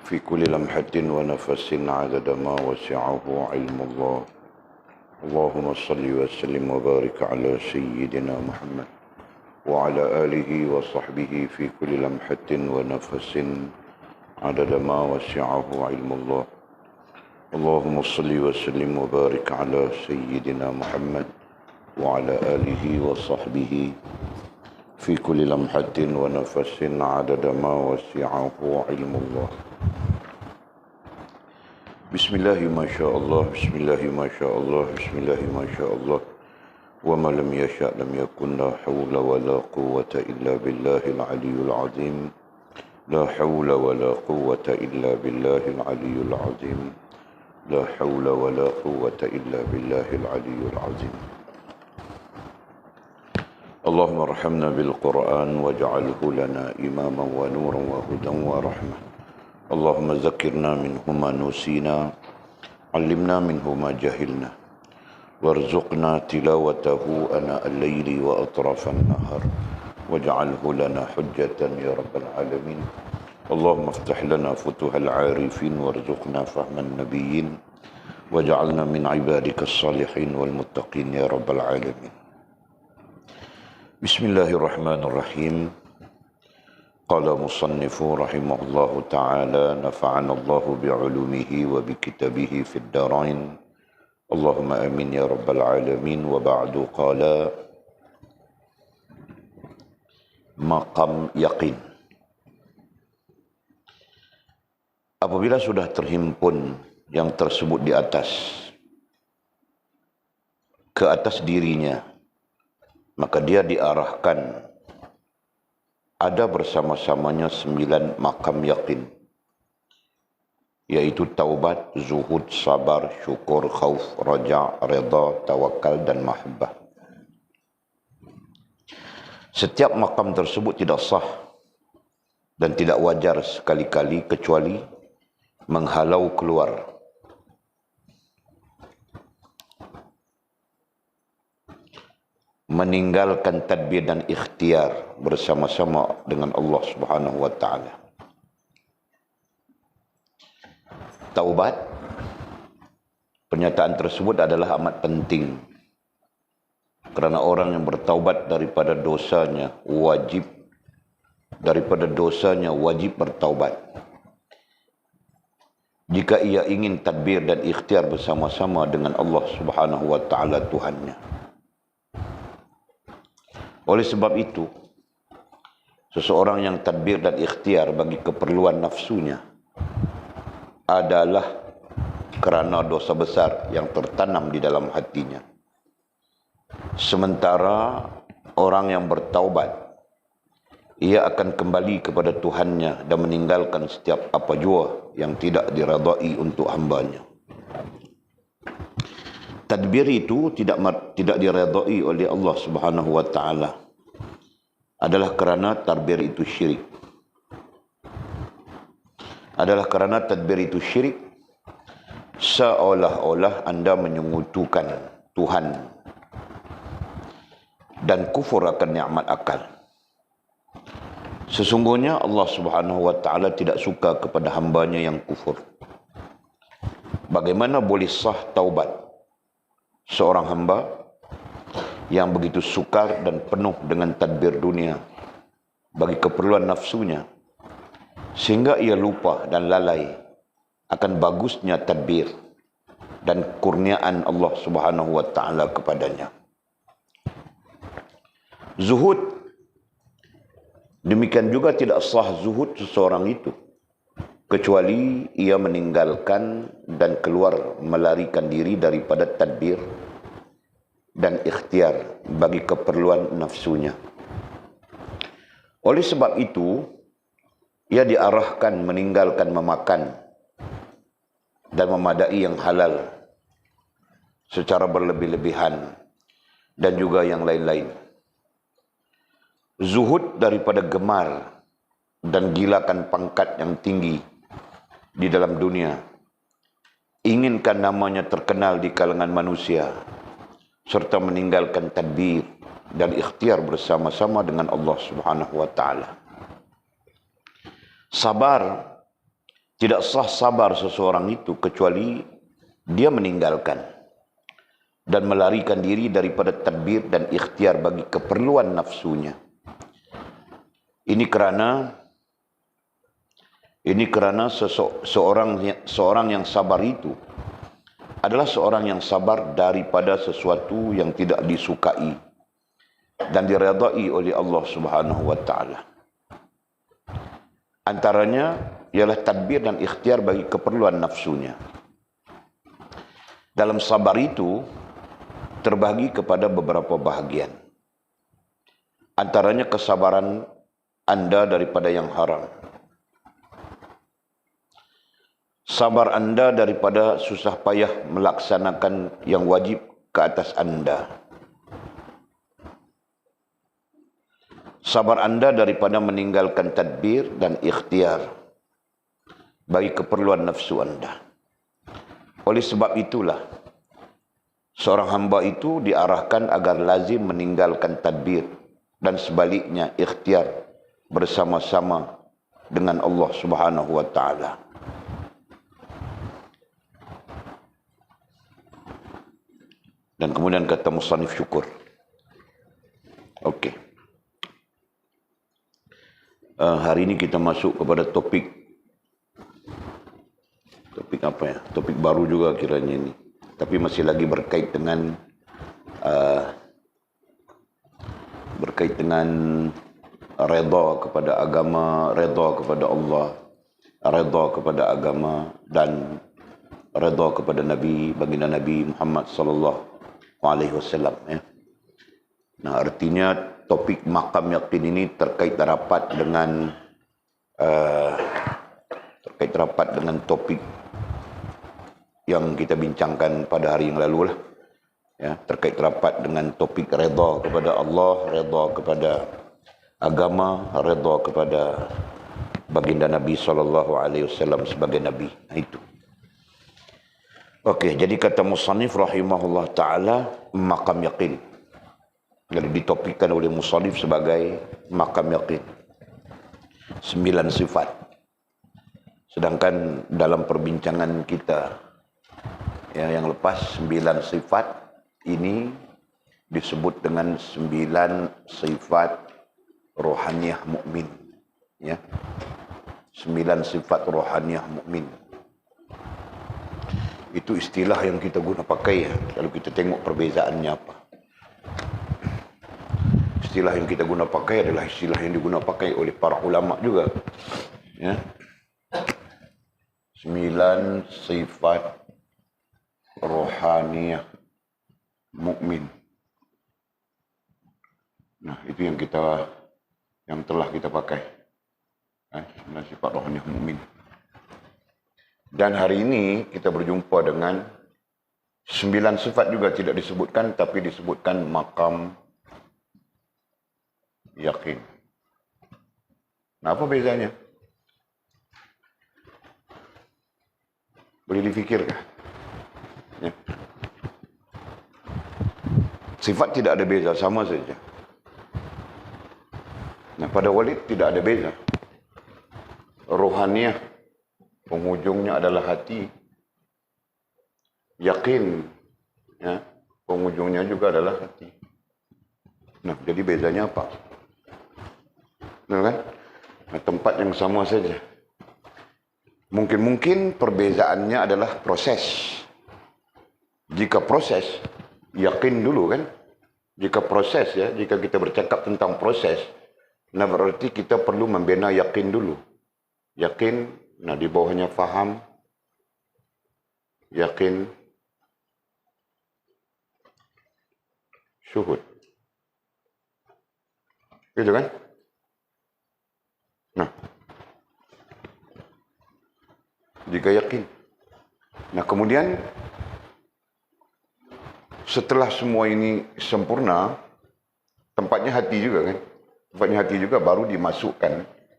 في كل لمحة ونفس عدد ما وسعه علم الله. اللهم صل وسلم وبارك على سيدنا محمد وعلى آله وصحبه في كل لمحة ونفس عدد ما وسعه علم الله. اللهم صل وسلم وبارك على سيدنا محمد وعلى آله وصحبه في كل لمحة ونفس عدد ما وسعه علم الله. بسم الله ما شاء الله، بسم الله ما شاء الله، بسم الله ما شاء الله، وما لم يشاء لم يكن، لا حول ولا قوة إلا بالله العلي العظيم، لا حول ولا قوة إلا بالله العلي العظيم، لا حول ولا قوة إلا بالله العلي العظيم. اللهم ارحمنا بالقرآن واجعله لنا إماما ونورا وهدى ورحمة. اللهم ذكرنا منه ما نسينا، علمنا منه ما جهلنا، وارزقنا تلاوته آناء الليل وأطراف النهار، واجعله لنا حجة يا رب العالمين. اللهم افتح لنا فتوح العارفين وارزقنا فهم النبيين، واجعلنا من عبادك الصالحين والمتقين يا رب العالمين. بسم الله الرحمن الرحيم. قال مصنف رحمه الله تعالى: نفعنا الله بعلومه وبكتابه في الدارين، اللهم آمين يا رب العالمين. وبعد، قال: maqam yakin. Apabila sudah terhimpun yang tersebut di atas, ke atas dirinya, maka dia diarahkan ada bersama-samanya 9 makam yakin, yaitu taubat, zuhud, sabar, syukur, khauf, raja, reda, tawakal dan mahabbah. Setiap makam tersebut tidak sah dan tidak wajar sekali-kali kecuali menghalau keluar meninggalkan tadbir dan ikhtiar bersama-sama dengan Allah Subhanahu wa taala. Taubat, pernyataan tersebut adalah amat penting kerana orang yang bertaubat daripada dosanya wajib bertaubat. Jika ia ingin tadbir dan ikhtiar bersama-sama dengan Allah Subhanahu wa taala Tuhannya. Oleh sebab itu, seseorang yang tadbir dan ikhtiar bagi keperluan nafsunya adalah kerana dosa besar yang tertanam di dalam hatinya. Sementara orang yang bertaubat, ia akan kembali kepada Tuhannya dan meninggalkan setiap apa jua yang tidak diredai untuk hambanya. Tadbir itu tidak diredai oleh Allah Subhanahu wa taala adalah kerana tadbir itu syirik. Seolah-olah anda menyekutukan Tuhan dan kufur akan nikmat akal. Sesungguhnya Allah Subhanahu wa taala tidak suka kepada hambanya yang kufur. Bagaimana boleh sah taubat seorang hamba yang begitu sukar dan penuh dengan tadbir dunia bagi keperluan nafsunya, sehingga ia lupa dan lalai akan bagusnya tadbir dan kurniaan Allah Subhanahu wa taala kepadanya. Zuhud, demikian juga tidak sah zuhud seseorang itu kecuali ia meninggalkan dan keluar melarikan diri daripada tadbir dan ikhtiar bagi keperluan nafsunya. Oleh sebab itu, ia diarahkan meninggalkan memakan dan memadai yang halal secara berlebih-lebihan dan juga yang lain-lain. Zuhud daripada gemar dan gilakan pangkat yang tinggi di dalam dunia, inginkan namanya terkenal di kalangan manusia, serta meninggalkan tadbir dan ikhtiar bersama-sama dengan Allah Subhanahu wa taala. Sabar Tidak sah sabar seseorang itu kecuali dia meninggalkan dan melarikan diri daripada tadbir dan ikhtiar bagi keperluan nafsunya. Ini kerana seorang yang sabar itu adalah seorang yang sabar daripada sesuatu yang tidak disukai dan diredai oleh Allah Subhanahu wa taala. Antaranya ialah tadbir dan ikhtiar bagi keperluan nafsunya. Dalam sabar itu terbagi kepada beberapa bahagian. Antaranya kesabaran anda daripada yang haram. Sabar anda daripada susah payah melaksanakan yang wajib ke atas anda. Sabar anda daripada meninggalkan tadbir dan ikhtiar bagi keperluan nafsu anda. Oleh sebab itulah, seorang hamba itu diarahkan agar lazim meninggalkan tadbir dan sebaliknya ikhtiar bersama-sama dengan Allah Subhanahu wa taala. Dan kemudian kata musannif syukur. Okey. Hari ini kita masuk kepada topik apa ya? Topik baru juga kiranya ini. Tapi masih lagi berkait dengan redha kepada agama, redha kepada Allah, redha kepada agama dan redha kepada Nabi, baginda Nabi Muhammad sallallahu alaihi wasallam ya. Nah, artinya topik maqam yaqin ini terkait rapat dengan topik yang kita bincangkan pada hari yang lalu lah. Ya, terkait rapat dengan topik redha kepada Allah, redha kepada agama, redha kepada baginda Nabi sallallahu alaihi wasallam sebagai nabi. Nah, itu. Okey, jadi kata musannif rahimahullah taala maqam yaqin. Jadi ditopikkan oleh musannif sebagai maqam yaqin. 9 sifat. Sedangkan dalam perbincangan kita ya, yang lepas 9 sifat ini disebut dengan 9 sifat rohaniyah mukmin ya. 9 sifat rohaniyah mukmin. Itu istilah yang kita guna pakai ya. Kalau kita tengok perbezaannya apa. Istilah yang kita guna pakai adalah istilah yang digunakan pakai oleh para ulama juga. Ya. 9 sifat rohaniyah mukmin. Nah, itu yang telah kita pakai. 9 sifat rohaniyah mukmin. Dan hari ini kita berjumpa dengan 9 sifat juga tidak disebutkan, tapi disebutkan maqam yakin. Nah, apa bezanya? Boleh difikirkah? Ya. Sifat tidak ada beza, sama saja. Nah, pada walid tidak ada beza. Rohaniyah, penghujungnya adalah hati. Yakin, ya, penghujungnya juga adalah hati. Nah, jadi bezanya apa? Nah, kan? Nah, tempat yang sama saja. Mungkin perbezaannya adalah proses. Jika proses, yakin dulu kan? Jika proses ya, jika kita bercakap tentang proses, nah berarti kita perlu membina yakin dulu. Yakin, nah di bawahnya faham, yakin, syuhud. Gitu kan? Nah, jika yakin. Nah, kemudian setelah semua ini sempurna, tempatnya hati juga kan? Tempatnya hati juga baru dimasukkan.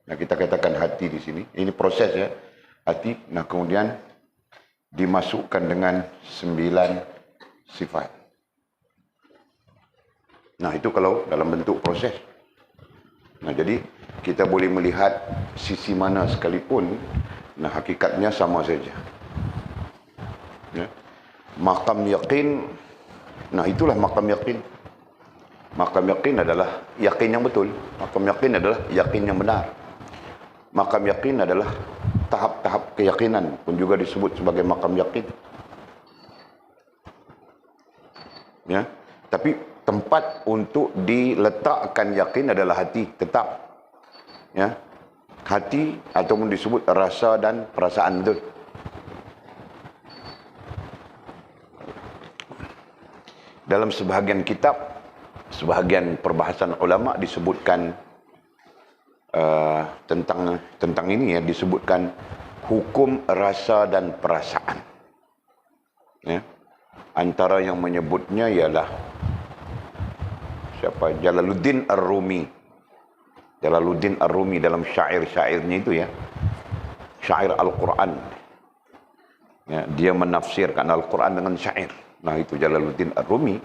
Nah, kita katakan hati di sini. Ini proses ya, hati. Nah, kemudian dimasukkan dengan 9 sifat. Nah, itu kalau dalam bentuk proses. Nah, jadi kita boleh melihat sisi mana sekalipun Nah, hakikatnya sama saja. Ya. Maqam yakin, nah itulah maqam yakin. Maqam yakin adalah yakin yang betul. Maqam yakin adalah yakin yang benar. Maqam yakin adalah tahap-tahap keyakinan pun juga disebut sebagai maqam yakin. Ya. Tapi tempat untuk diletakkan yakin adalah hati, tetap. Ya. Hati ataupun disebut rasa dan perasaan itu. Dalam sebahagian kitab, sebahagian perbahasan ulama disebutkan tentang ini ya, disebutkan hukum rasa dan perasaan. Ya. Antara yang menyebutnya ialah siapa? Jalaluddin Ar-Rumi. Jalaluddin Ar-Rumi dalam syair-syairnya itu ya, syair Al-Quran. Ya, dia menafsirkan Al-Quran dengan syair. Nah, itu Jalaluddin Ar-Rumi.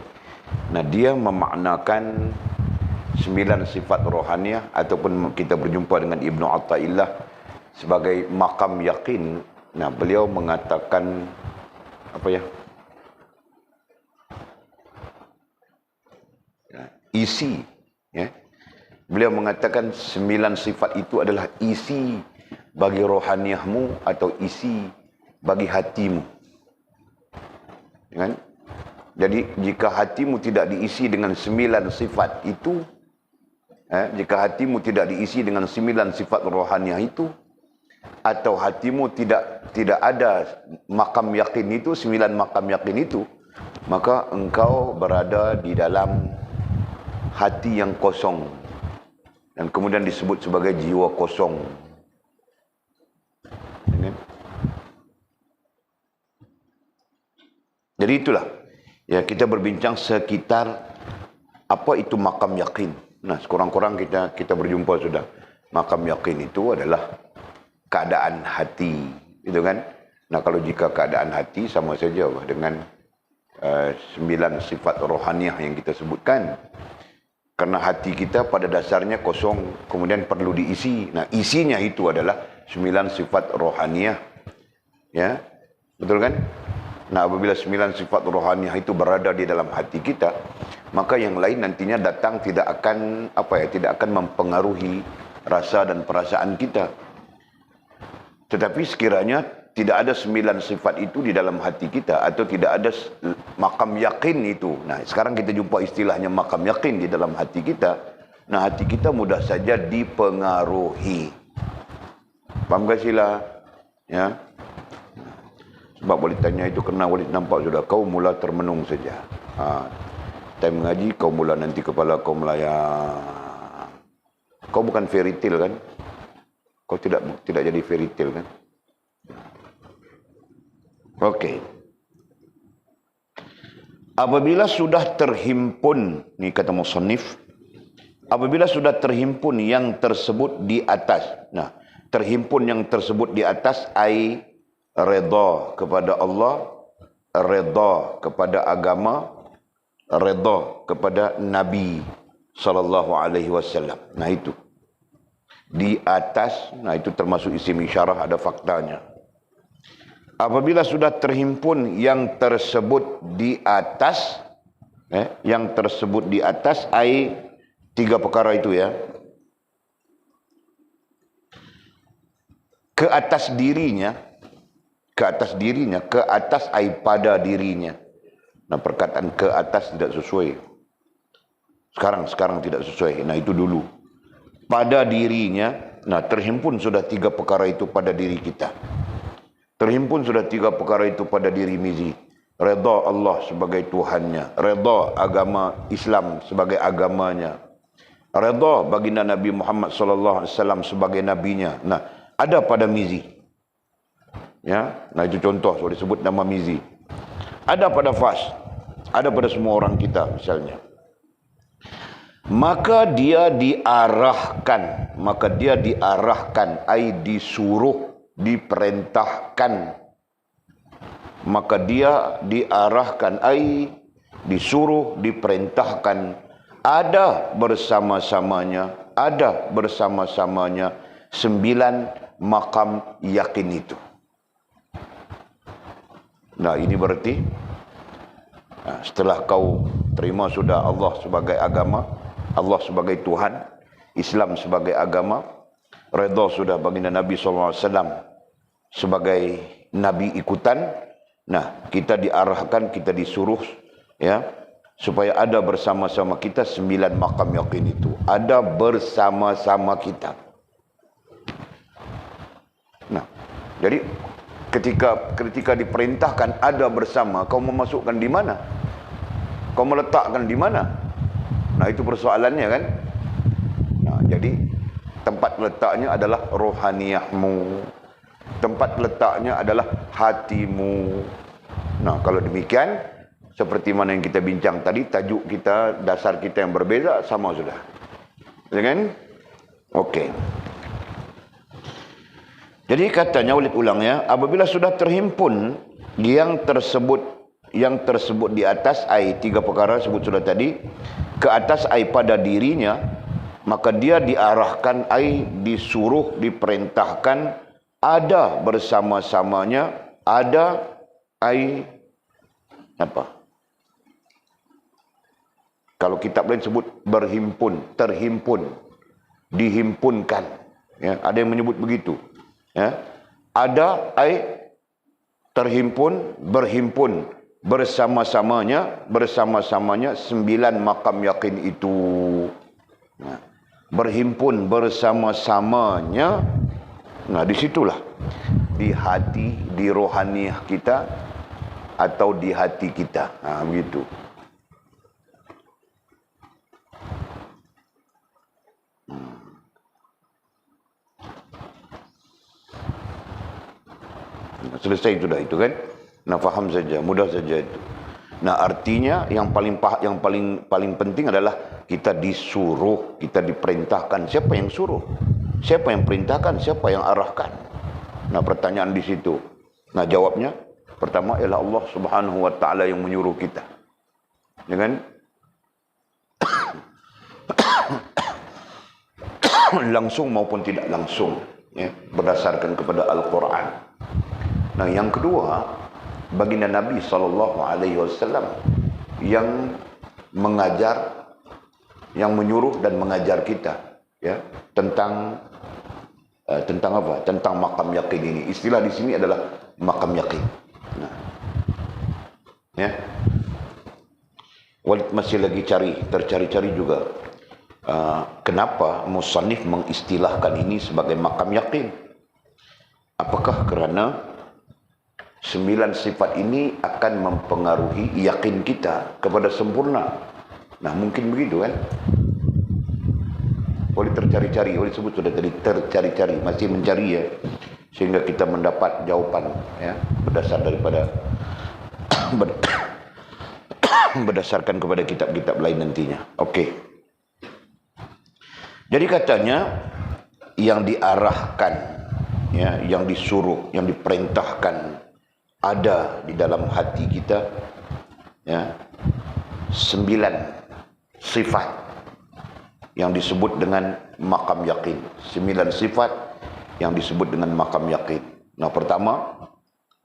Nah, dia memaknakan 9 sifat rohaniah ataupun kita berjumpa dengan Ibnu Athaillah sebagai maqam yakin. Nah, beliau mengatakan apa ya? Isi, ya. Beliau mengatakan 9 sifat itu adalah isi bagi rohaniahmu atau isi bagi hatimu. Kan? Jadi jika hatimu tidak diisi dengan 9 sifat itu, jika hatimu tidak diisi dengan 9 sifat rohaniah itu, atau hatimu tidak ada maqam yakin itu, 9 maqam yakin itu, maka engkau berada di dalam hati yang kosong dan kemudian disebut sebagai jiwa kosong. Jadi itulah ya, kita berbincang sekitar apa itu maqam yakin. Nah, sekurang-kurang kita berjumpa sudah. Maqam yakin itu adalah keadaan hati, gitu kan? Nah, kalau jika keadaan hati sama saja dengan 9 sifat rohaniah yang kita sebutkan. Karena hati kita pada dasarnya kosong, kemudian perlu diisi. Nah, isinya itu adalah 9 sifat rohaniah. Ya, betul kan? Nah, apabila 9 sifat rohaniah itu berada di dalam hati kita, maka yang lain nantinya datang tidak akan tidak akan mempengaruhi rasa dan perasaan kita. Tetapi sekiranya tidak ada 9 sifat itu di dalam hati kita, atau tidak ada maqam yakin itu. Nah, sekarang kita jumpa istilahnya maqam yakin di dalam hati kita. Nah, hati kita mudah saja dipengaruhi. Paham gak sila? Ya. Sebab Walid tanya itu kerana Walid nampak sudah kau mula termenung saja. Time mengaji kau mula nanti kepala kau melayang. Kau bukan fairy tale kan? Kau tidak jadi fairy tale kan? Okey. Apabila sudah terhimpun, ni kata musannif, apabila sudah terhimpun yang tersebut di atas. Nah, terhimpun yang tersebut di atas ai redha kepada Allah, redha kepada agama, redha kepada Nabi sallallahu alaihi wasallam. Nah, itu di atas. Nah, itu termasuk isim isyarah, ada faktanya. Apabila sudah terhimpun yang tersebut di atas, yang tersebut di atas, ai 3 perkara itu ya. Ke atas dirinya, ke atas ai pada dirinya. Nah, perkataan ke atas tidak sesuai. Sekarang tidak sesuai. Nah, itu dulu. Pada dirinya, nah terhimpun sudah 3 perkara itu pada diri kita. Terhimpun sudah 3 perkara itu pada diri Mizi. Redha Allah sebagai Tuhannya. Redha agama Islam sebagai agamanya. Redha baginda Nabi Muhammad sallallahu alaihi wasallam sebagai nabinya. Nah, ada pada Mizi. Ya, nah itu contoh so disebut nama Mizi. Ada pada Fas. Ada pada semua orang kita misalnya. Maka dia diarahkan, ai disuruh, diperintahkan. Maka dia diarahkan, ai disuruh, diperintahkan, ada bersama-samanya 9 makam yakin itu. Nah, ini berarti setelah kau terima sudah Allah sebagai agama, Allah sebagai Tuhan, Islam sebagai agama, redha sudah baginda Nabi SAW sebagai Nabi ikutan. Nah, kita diarahkan, kita disuruh ya supaya ada bersama-sama kita 9 makam yakin itu. Ada bersama-sama kita. Nah, jadi ketika diperintahkan ada bersama, kau memasukkan di mana? Kau meletakkan di mana? Nah, itu persoalannya kan. Nah, jadi tempat letaknya adalah rohaniyahmu. Tempat letaknya adalah hatimu. Nah, kalau demikian, seperti mana yang kita bincang tadi, tajuk kita, dasar kita yang berbeza, sama sudah. Ya kan? Okey. Jadi katanya ulid ulangnya, apabila sudah terhimpun yang tersebut di atas ai, 3 perkara sebut sudah tadi, ke atas ai pada dirinya, maka dia diarahkan ai, disuruh, diperintahkan ada bersama-samanya, ada ai apa? Kalau kitab lain sebut berhimpun, terhimpun, dihimpunkan. Ya, ada yang menyebut begitu. Ya, ada ai terhimpun, berhimpun bersama-samanya 9 makam yakin itu. Nah, berhimpun bersama-samanya. Nah, disitulah di hati, di rohaniah kita atau di hati kita. Nah, begitu. Selesai sudah itu kan. Nah, faham saja, mudah saja itu. Nah, artinya yang paling penting adalah kita disuruh, kita diperintahkan. Siapa yang suruh? Siapa yang perintahkan? Siapa yang arahkan? Nah, pertanyaan di situ. Nah, jawabnya pertama ialah Allah Subhanahu wa taala yang menyuruh kita. Ya kan? Langsung maupun tidak langsung, ya, berdasarkan kepada Al-Quran. Nah, yang kedua, baginda Nabi SAW yang mengajar, yang menyuruh dan mengajar kita, ya, tentang apa? Tentang makam yakin ini. Istilah di sini adalah makam yakin. Nah, ya, Walid masih lagi tercari-cari juga. Kenapa musannif mengistilahkan ini sebagai makam yakin? Apakah kerana 9 sifat ini akan mempengaruhi yakin kita kepada sempurna? Nah, mungkin begitu kan? Oleh tercari-cari, oleh sebut sudah tadi tercari-cari, masih mencari ya, sehingga kita mendapat jawapan ya berdasar daripada berdasarkan kepada kitab-kitab lain nantinya. Okey. Jadi katanya yang diarahkan, ya, yang disuruh, yang diperintahkan ada di dalam hati kita, ya, 9 sifat yang disebut dengan makam yakin. 9 sifat yang disebut dengan makam yakin. Nah, pertama,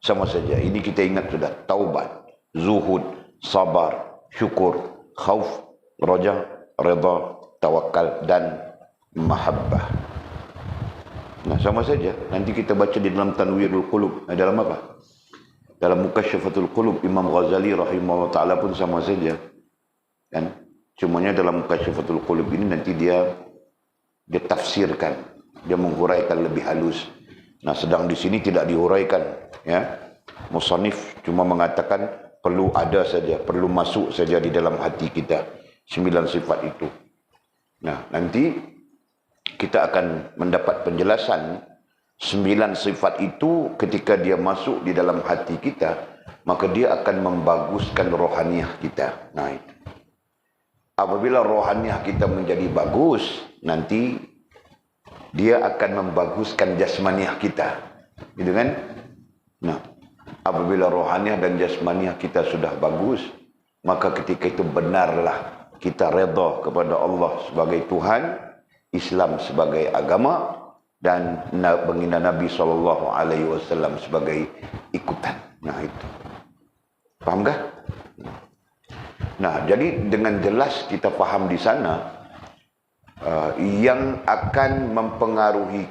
sama saja, ini kita ingat sudah, taubat, zuhud, sabar, syukur, khauf, raja, redha, tawakal dan mahabbah. Nah, sama saja, nanti kita baca di dalam Tanwirul Qulub. Dalam apa? Dalam Mukasyafatul Qulub Imam Ghazali rahimahullah ta'ala pun sama saja kan. Cumanya dalam Mukasyafatul Qulub ini nanti dia tafsirkan, dia menghuraikan lebih halus. Nah, sedang di sini tidak dihuraikan, ya. Musannif cuma mengatakan perlu ada saja, perlu masuk saja di dalam hati kita 9 sifat itu. Nah, nanti kita akan mendapat penjelasan 9 sifat itu ketika dia masuk di dalam hati kita, maka dia akan membaguskan rohaniah kita. Nah, itu. Apabila rohaniah kita menjadi bagus, nanti dia akan membaguskan jasmaniah kita. Gitu kan? Nah, apabila rohaniah dan jasmaniah kita sudah bagus, maka ketika itu benarlah kita redha kepada Allah sebagai Tuhan, Islam sebagai agama, dan baginda Nabi SAW sebagai ikutan. Nah itu, faham kah? Nah, jadi dengan jelas kita faham di sana yang akan mempengaruhi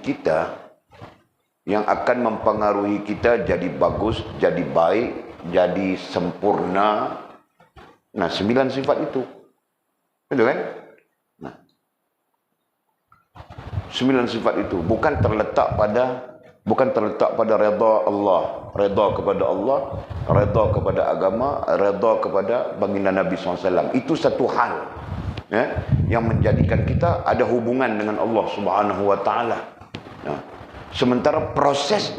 kita, jadi bagus, jadi baik, jadi sempurna. Nah, 9 sifat itu, betul kan? Nah, 9 sifat itu bukan terletak pada redha Allah, redha kepada Allah, redha kepada agama, redha kepada baginda Nabi SAW. Itu satu hal, ya, yang menjadikan kita ada hubungan dengan Allah Subhanahu Wa Taala. Nah, sementara proses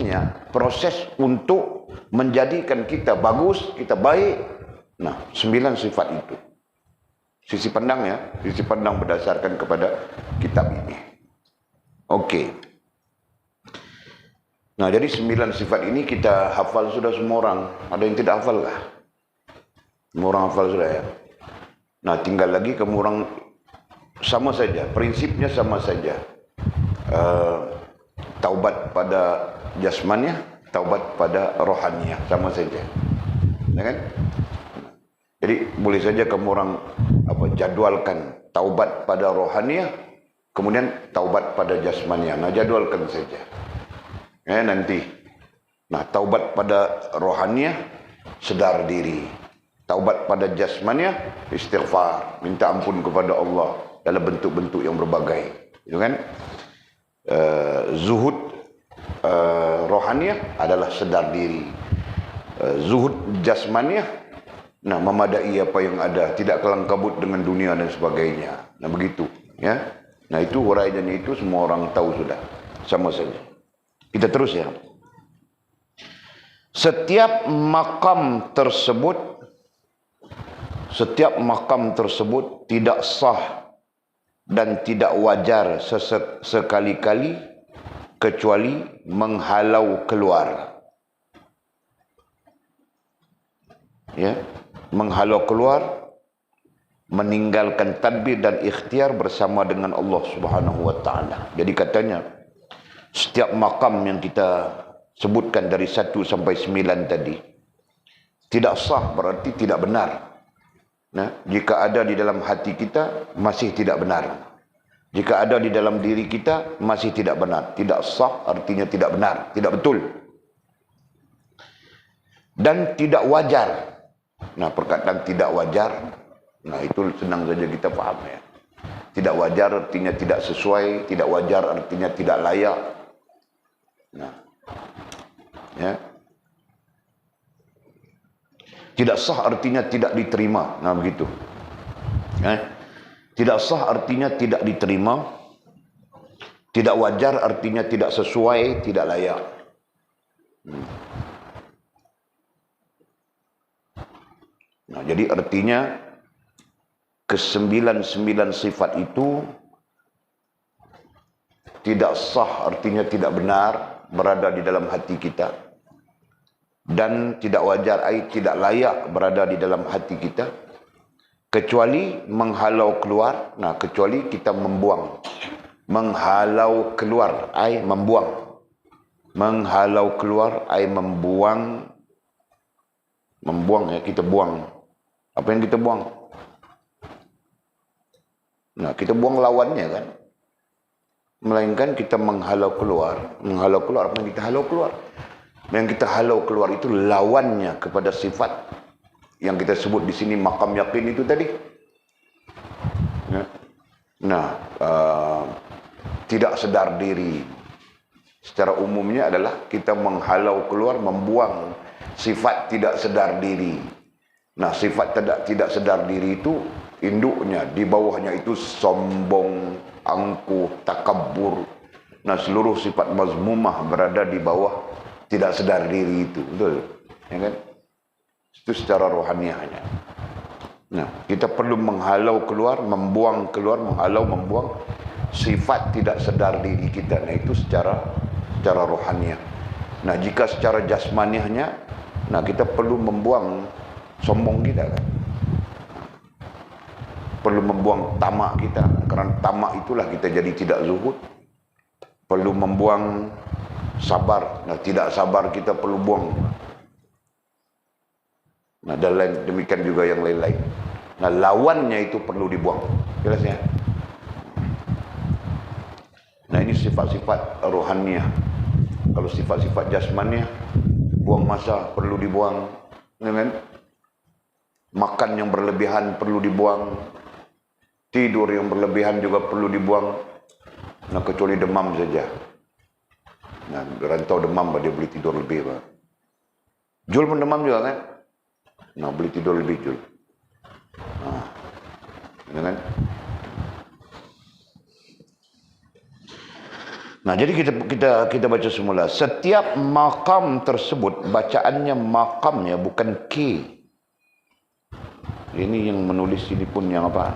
untuk menjadikan kita bagus, kita baik. Nah, 9 sifat itu. Sisi pandang berdasarkan kepada kitab ini. Okey. Nah, jadi 9 sifat ini kita hafal sudah semua orang. Ada yang tidak hafal kah? Semua orang hafal sudah ya. Nah, tinggal lagi kamu orang sama saja. Prinsipnya sama saja. Taubat pada jasmaniah, taubat pada rohaniah, sama saja. Ya kan? Jadi boleh saja kamu orang jadwalkan taubat pada rohaniah, kemudian taubat pada jasmaniah. Nah, jadwalkan saja. Nanti. Nah, taubat pada rohaniah, sedar diri. Taubat pada jasmaniah, istighfar, minta ampun kepada Allah dalam bentuk-bentuk yang berbagai. Itu kan? Zuhud rohaniah adalah sedar diri. Zuhud jasmaniah, nah, memadai apa yang ada, tidak kelang kabut dengan dunia dan sebagainya. Nah, begitu, ya. Nah, itu uraiannya itu semua orang tahu sudah. Sama saja. Kita terus ya. Setiap makam tersebut tidak sah dan tidak wajar sekali-kali kecuali menghalau keluar. Ya, menghalau keluar, meninggalkan tadbir dan ikhtiar bersama dengan Allah Subhanahu Wa Taala. Jadi katanya, setiap makam yang kita sebutkan dari 1 sampai 9 tadi tidak sah, berarti tidak benar. Nah, jika ada di dalam hati kita masih tidak benar. Jika ada di dalam diri kita masih tidak benar. Tidak sah artinya tidak benar, tidak betul. Dan tidak wajar. Nah, perkataan tidak wajar, nah itu senang saja kita faham ya. Tidak wajar artinya tidak sesuai, tidak wajar artinya tidak layak. Nah, ya. Tidak sah artinya tidak diterima. Nah, begitu. Tidak sah artinya tidak diterima. Tidak wajar artinya tidak sesuai, tidak layak. Nah, jadi artinya ke-9 sifat itu tidak sah artinya tidak benar berada di dalam hati kita, dan tidak wajar tidak layak berada di dalam hati kita, kecuali menghalau keluar. Nah, kecuali kita membuang. Menghalau keluar membuang. Menghalau keluar membuang. Membuang ya, kita buang. Apa yang kita buang? Nah, kita buang lawannya kan. Melainkan kita menghalau keluar. Menghalau keluar, apa yang kita halau keluar? Yang kita halau keluar itu lawannya kepada sifat yang kita sebut di sini makam yakin itu tadi. Nah, tidak sedar diri secara umumnya adalah kita menghalau keluar, membuang sifat tidak sedar diri. Nah, sifat tidak sedar diri itu induknya, di bawahnya itu sombong, angkuh, takabur. Nah, seluruh sifat mazmumah berada di bawah tidak sedar diri itu, betul, ya kan? Itu secara rohaniahnya. Nah, kita perlu menghalau keluar, membuang keluar, menghalau, membuang sifat tidak sedar diri kita. Nah, itu secara rohaniah. Nah, jika secara jasmaniahnya, nah kita perlu membuang sombong kita kan. Perlu membuang tamak kita, karena tamak itulah kita jadi tidak zuhud. perlu membuang sabar. Nah, tidak sabar kita perlu buang. Nah, dan demikian juga yang lain-lain. Nah, lawannya itu perlu dibuang. Jelas ya? Nah, ini sifat-sifat rohaniah. Kalau sifat-sifat jasmaniah, buang masa perlu dibuang. Kan? Makan yang berlebihan perlu dibuang. Tidur yang berlebihan juga perlu dibuang. Nah, kecuali demam saja. Nah, rantau demam, dia boleh tidur lebih. Jul pun demam juga kan? Nah, boleh tidur lebih Jul. Kan? Nah, jadi kita baca semula. Setiap maqam tersebut, bacaannya maqamnya bukan K. Ini yang menulis ini pun yang apa?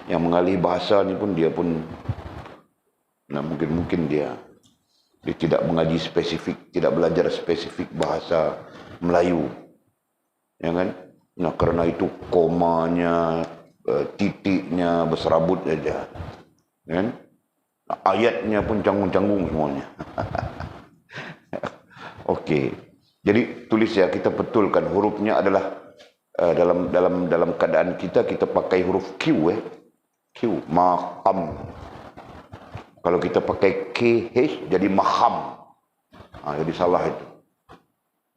Yang mengalih bahasa ni pun dia pun, nah mungkin dia tidak mengaji spesifik, tidak belajar spesifik bahasa Melayu, ya kan? Nah, karena itu komanya, titiknya berserabut saja, kan? Ayatnya pun canggung-canggung semuanya. Okey. Jadi tulis ya, kita betulkan hurufnya adalah dalam keadaan kita pakai huruf Q, Q, maqam. Kalau kita pakai KH jadi maham. Jadi salah itu.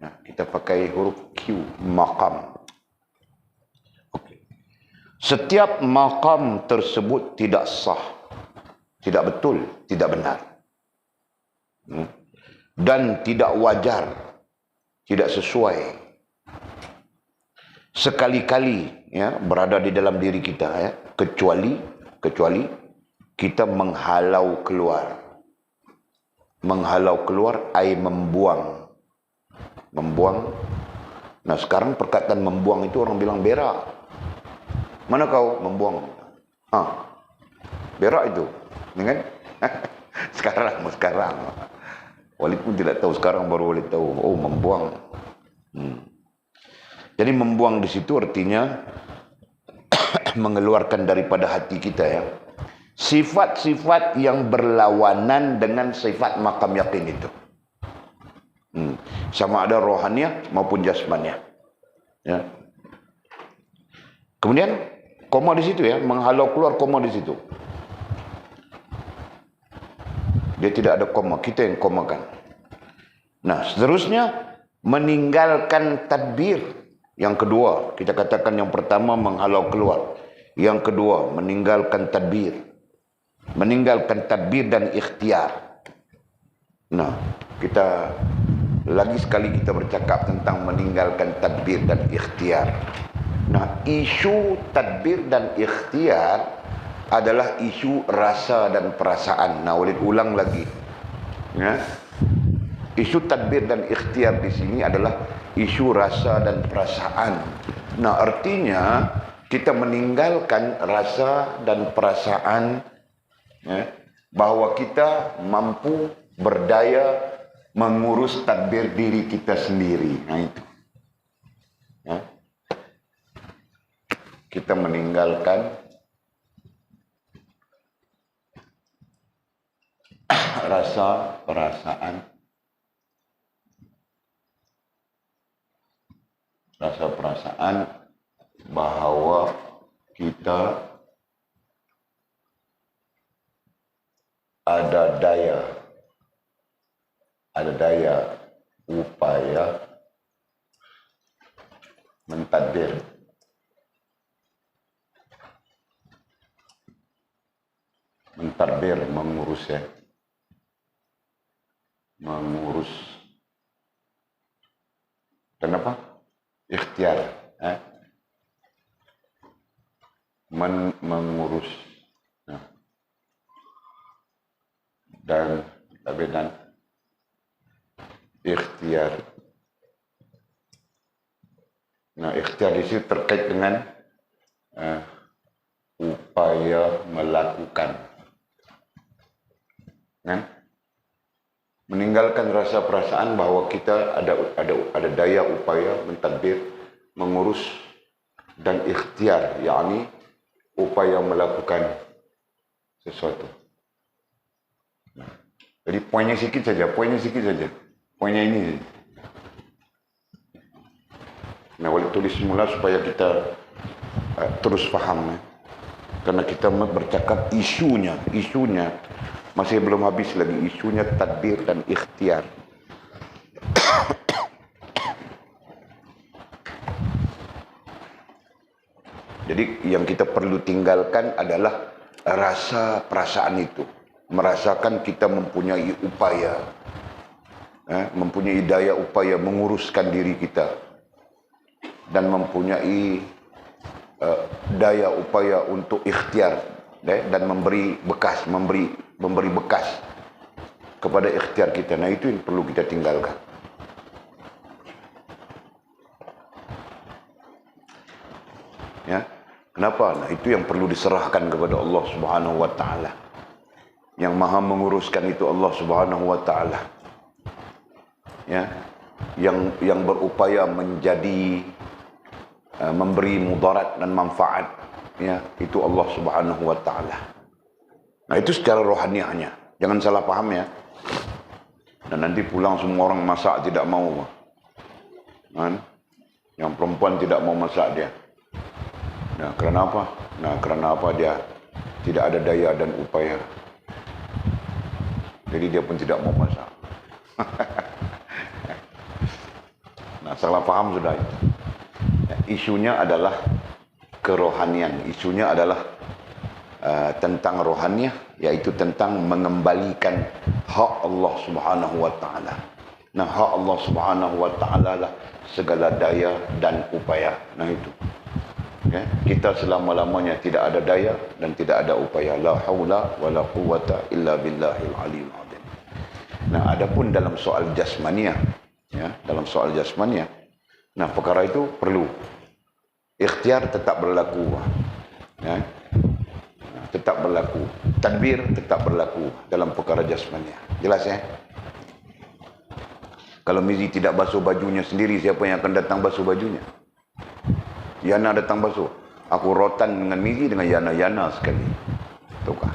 Nah, kita pakai huruf Q, maqam. Okay. Setiap maqam tersebut tidak sah, tidak betul, tidak benar. Dan tidak wajar, tidak sesuai. Sekali-kali ya berada di dalam diri kita ya, kecuali kita menghalau keluar. Menghalau keluar ai membuang. Nah, sekarang perkataan membuang itu orang bilang berak. Mana kau membuang? Berak itu, kan? Sekarang. Walaupun tidak tahu, sekarang baru boleh tahu. Oh, membuang. Jadi membuang di situ artinya mengeluarkan daripada hati kita ya sifat-sifat yang berlawanan dengan sifat maqam yakin itu. Sama ada rohaniah maupun jasmaniah. Ya. Kemudian koma di situ ya, menghalau keluar koma di situ. Dia tidak ada koma, kita yang komakan. Nah, seterusnya meninggalkan tadbir. Yang kedua, kita katakan yang pertama menghalau keluar. Yang kedua, meninggalkan tadbir. Meninggalkan tadbir dan ikhtiar. Nah, kita lagi sekali kita bercakap tentang meninggalkan tadbir dan ikhtiar. Nah, isu tadbir dan ikhtiar adalah isu rasa dan perasaan. Nah, boleh ulang lagi. Ya. Isu tadbir dan ikhtiar di sini adalah isu rasa dan perasaan. Nah, artinya kita meninggalkan rasa dan perasaan ya, bahwa kita mampu berdaya mengurus tadbir diri kita sendiri. Nah, itu. Ya. Kita meninggalkan rasa perasaan bahwa kita ada daya upaya mentadbir, mengurus ya, mengurus dan apa? Ikhtiar, mengurus dan ikhtiar. Nah, ikhtiar di sini terkait dengan upaya melakukan, meninggalkan rasa perasaan bahwa kita ada daya upaya mentadbir, mengurus dan ikhtiar, yakni upaya melakukan sesuatu. Jadi poinnya sikit saja, poinnya ini. Nah, boleh tulis semula supaya kita terus faham. Karena kita bercakap isunya masih belum habis lagi, isunya tadbir dan ikhtiar. Jadi yang kita perlu tinggalkan adalah rasa perasaan itu. Merasakan kita mempunyai upaya, mempunyai daya upaya menguruskan diri kita. Dan mempunyai daya upaya untuk ikhtiar. Dan memberi bekas kepada ikhtiar kita. Nah, itu yang perlu kita tinggalkan. Ya. Kenapa? Nah, itu yang perlu diserahkan kepada Allah Subhanahu wa taala. Yang Maha menguruskan itu Allah Subhanahu wa taala. Ya. Yang berupaya menjadi memberi mudarat dan manfaat, ya, itu Allah Subhanahu wa taala. Nah, itu secara rohaniahnya. Jangan salah paham, ya. Dan nanti pulang semua orang masak tidak mau. Kan? Yang perempuan tidak mau masak dia. Nah, kerana apa? Nah, kerana apa? Dia tidak ada daya dan upaya. Jadi dia pun tidak mau masak. Nah, salah paham sudah itu. Isunya adalah kerohanian. Isunya adalah tentang rohaniah, yaitu tentang mengembalikan hak Allah Subhanahu wa taala. Nah, hak Allah Subhanahu wa taala lah segala daya dan upaya. Nah, itu. Okay. Kita selama-lamanya tidak ada daya dan tidak ada upaya. La haula wa la quwwata illa billahil aliyil azim. Nah, adapun dalam soal jasmaniah, ya, dalam soal jasmaniah, nah, perkara itu perlu ikhtiar tetap berlaku, ya, tetap berlaku, tadbir tetap berlaku dalam perkara jasmaniah. Jelas, ya? Kalau Mizi tidak basuh bajunya sendiri, siapa yang akan datang basuh bajunya? Yana datang basuh. Aku rotan dengan Mizi dengan Yana sekali. Tukar.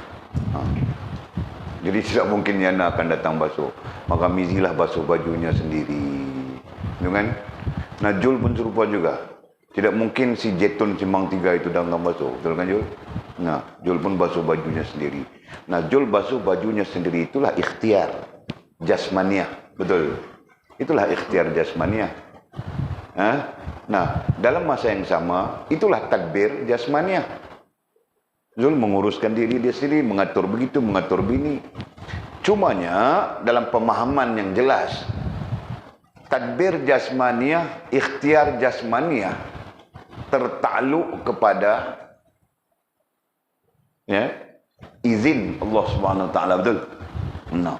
Jadi tidak mungkin Yana akan datang basuh. Maka Mizi lah basuh bajunya sendiri. Kan? Nah, Jul pun serupa juga. Tidak mungkin si Jetun Simpang 3 itu datang basuh. Betul kan, Jul? Nah, Jul pun basuh bajunya sendiri. Nah, Jul basuh bajunya sendiri itulah ikhtiar jasmaniah. Betul. Itulah ikhtiar jasmaniah. Nah, dalam masa yang sama, itulah tadbir jasmaniah. Zul menguruskan diri dia sendiri, mengatur begitu, mengatur bini. Cumanya, dalam pemahaman yang jelas, tadbir jasmaniah, ikhtiar jasmaniah, tertakluk kepada, ya, izin Allah Subhanahu wa taala. Betul? Nah,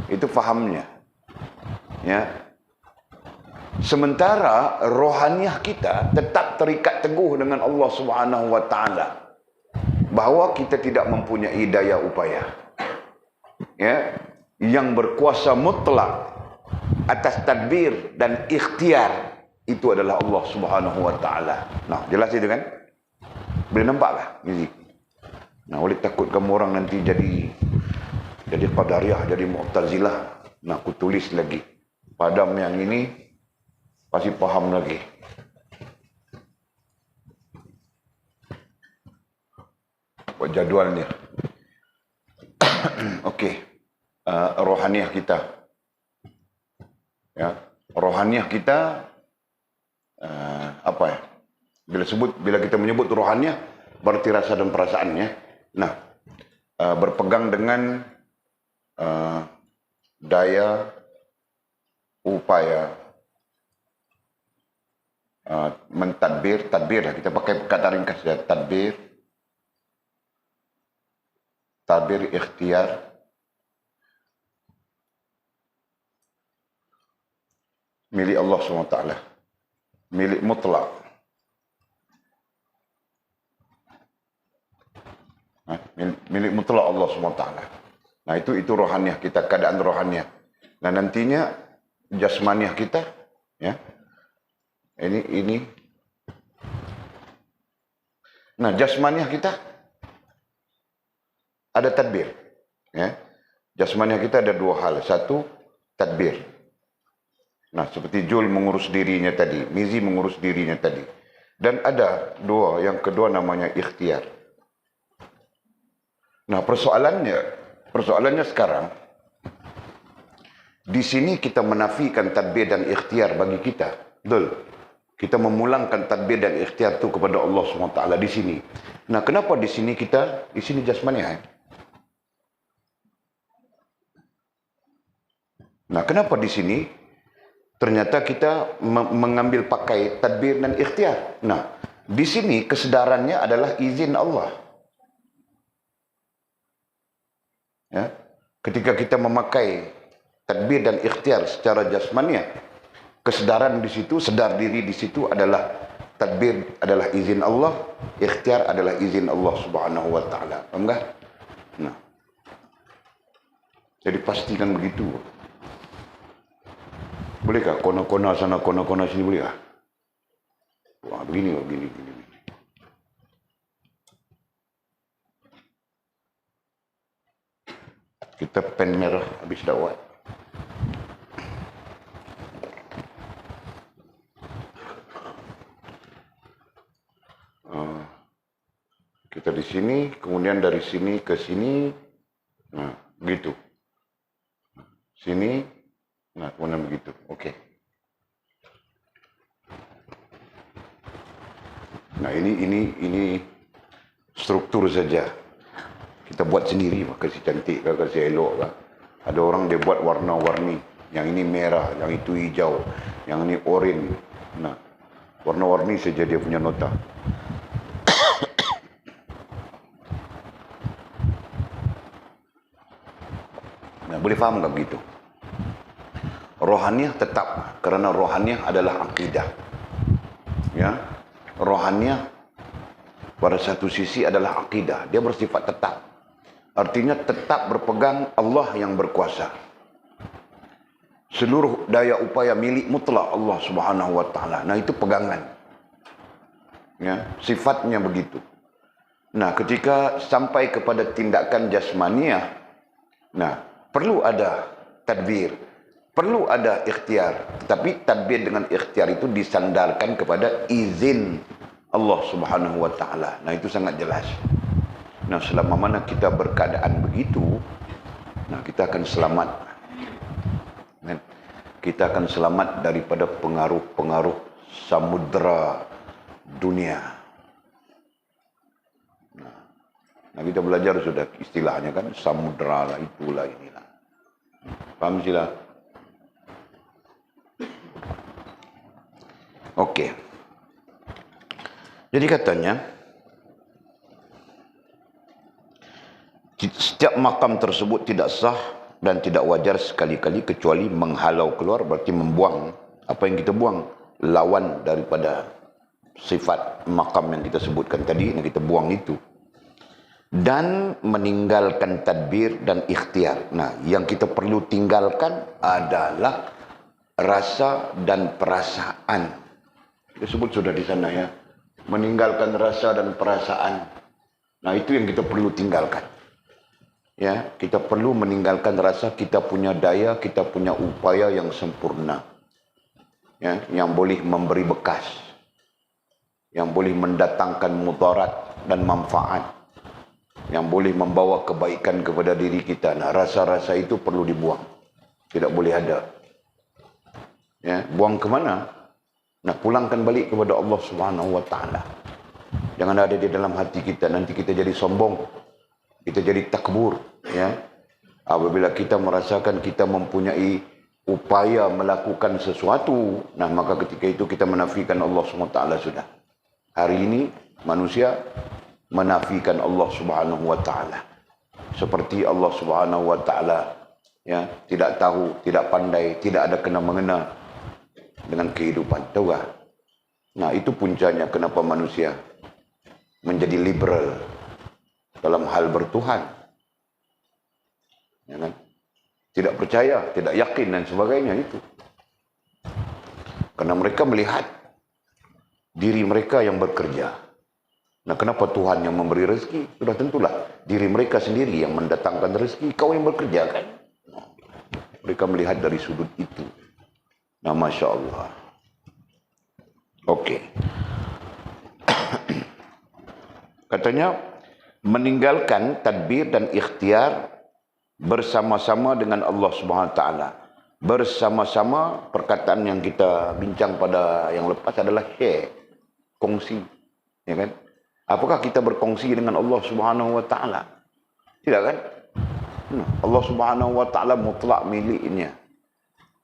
itu fahamnya. Ya. Sementara rohaniah kita tetap terikat teguh dengan Allah Subhanahu wa taala. Bahawa kita tidak mempunyai daya upaya. Ya, yang berkuasa mutlak atas tadbir dan ikhtiar itu adalah Allah Subhanahu wa taala. Nah, jelas itu kan? Boleh nampaklah ini. Nah, oleh takut kamu orang nanti jadi qadariyah, jadi mu'tazilah. Nah, aku tulis lagi. Padam yang ini pasti paham lagi. Buat jadualnya. Okey. Rohaniah kita. Ya, rohaniah kita apa ya? Bila kita menyebut rohaniah berarti rasa dan perasaannya. Nah, berpegang dengan daya upaya mentadbir, tadbir lah, kita pakai kata ringkas ya, tadbir, ikhtiar, milik Allah SWT, milik mutlak. Milik mutlak Allah SWT. Nah, itu rohaniah kita, keadaan rohaniah. Nah, nantinya jasmaniah kita, ya, ini. Nah, jasmaniah kita ada tadbir, ya. Jasmaniah kita ada dua hal. Satu, tadbir. Nah, seperti Jul mengurus dirinya tadi, Mizi mengurus dirinya tadi. Dan ada dua, yang kedua namanya ikhtiar. Nah, persoalannya sekarang, di sini kita menafikan tadbir dan ikhtiar bagi kita. Betul. Kita memulangkan tadbir dan ikhtiar itu kepada Allah SWT di sini. Nah, kenapa di sini jasmaniah? Nah, kenapa di sini ternyata kita mengambil pakai tadbir dan ikhtiar? Nah, di sini kesadarannya adalah izin Allah. Ya. Ketika kita memakai tadbir dan ikhtiar secara jasmaniah, kesadaran di situ, sedar diri di situ adalah tadbir adalah izin Allah, ikhtiar adalah izin Allah Subhanahu wa taala. Paham enggak? Nah. Jadi pastikan begitu. Bolehkah kona-kona sana, kona-kona sini, bolehkah? Wah, begini. Kita pen merah habis dakwah. Kita di sini, kemudian dari sini ke sini, nah, begitu. Sini, nah, kemudian begitu. Oke. Nah, ini struktur saja. Kita buat sendiri, kasih cantik, kasih elok. Ada orang dia buat warna-warni. Yang ini merah, yang itu hijau, yang ini oranye. Nah, warna-warni saja dia punya nota. Nah, boleh faham tak begitu? Rohaniah tetap, kerana rohaniah adalah akidah. Ya, rohaniah pada satu sisi adalah akidah, dia bersifat tetap. Artinya tetap berpegang Allah yang berkuasa. Seluruh daya upaya milik mutlak Allah Subhanahu wa taala. Nah, itu pegangan. Ya, sifatnya begitu. Nah, ketika sampai kepada tindakan jasmaniah, nah, perlu ada tadbir, perlu ada ikhtiar. Tetapi tadbir dengan ikhtiar itu disandarkan kepada izin Allah Subhanahu wa taala. Nah, itu sangat jelas. Nah, selama mana kita berkeadaan begitu, nah, kita akan selamat. Kita akan selamat daripada pengaruh-pengaruh samudera dunia. Nah, kita belajar sudah istilahnya kan, samudera lah, itulah, inilah. Paham sila? Oke. Jadi katanya, setiap makam tersebut tidak sah dan tidak wajar sekali-kali kecuali menghalau keluar, berarti membuang apa yang kita buang, lawan daripada sifat makam yang kita sebutkan tadi, yang kita buang itu. Dan meninggalkan tadbir dan ikhtiar. Nah, yang kita perlu tinggalkan adalah rasa dan perasaan. Kita sebut sudah di sana ya. Meninggalkan rasa dan perasaan. Nah, itu yang kita perlu tinggalkan. Ya, kita perlu meninggalkan rasa, kita punya daya, kita punya upaya yang sempurna. Ya, yang boleh memberi bekas. Yang boleh mendatangkan mudarat dan manfaat. Yang boleh membawa kebaikan kepada diri kita. Nah, rasa-rasa itu perlu dibuang. Tidak boleh ada. Ya, buang ke mana? Nah, pulangkan balik kepada Allah Subhanahu wa taala. Jangan ada di dalam hati kita, nanti kita jadi sombong. Kita jadi takbur, ya. Apabila kita merasakan kita mempunyai upaya melakukan sesuatu, nah, maka ketika itu kita menafikan Allah SWT sudah. Hari ini manusia menafikan Allah Subhanahu wa taala. Seperti Allah Subhanahu wa taala, ya, tidak tahu, tidak pandai, tidak ada kena mengena dengan kehidupan. Tahu tak? Nah, itu puncanya kenapa manusia menjadi liberal dalam hal bertuhan. Ya kan? Tidak percaya, tidak yakin dan sebagainya itu. Karena mereka melihat diri mereka yang bekerja. Nah, kenapa Tuhan yang memberi rezeki? Sudah tentulah diri mereka sendiri yang mendatangkan rezeki, kau yang bekerja kan? Mereka melihat dari sudut itu. Nah, Masya Allah. Oke. Katanya, meninggalkan tadbir dan ikhtiar bersama-sama dengan Allah Subhanahu Wa Taala. Bersama-sama, perkataan yang kita bincang pada yang lepas adalah share, kongsi, ya kan? Apakah kita berkongsi dengan Allah Subhanahu Wa Taala? Tidak kan? Allah Subhanahu Wa Taala mutlak miliknya.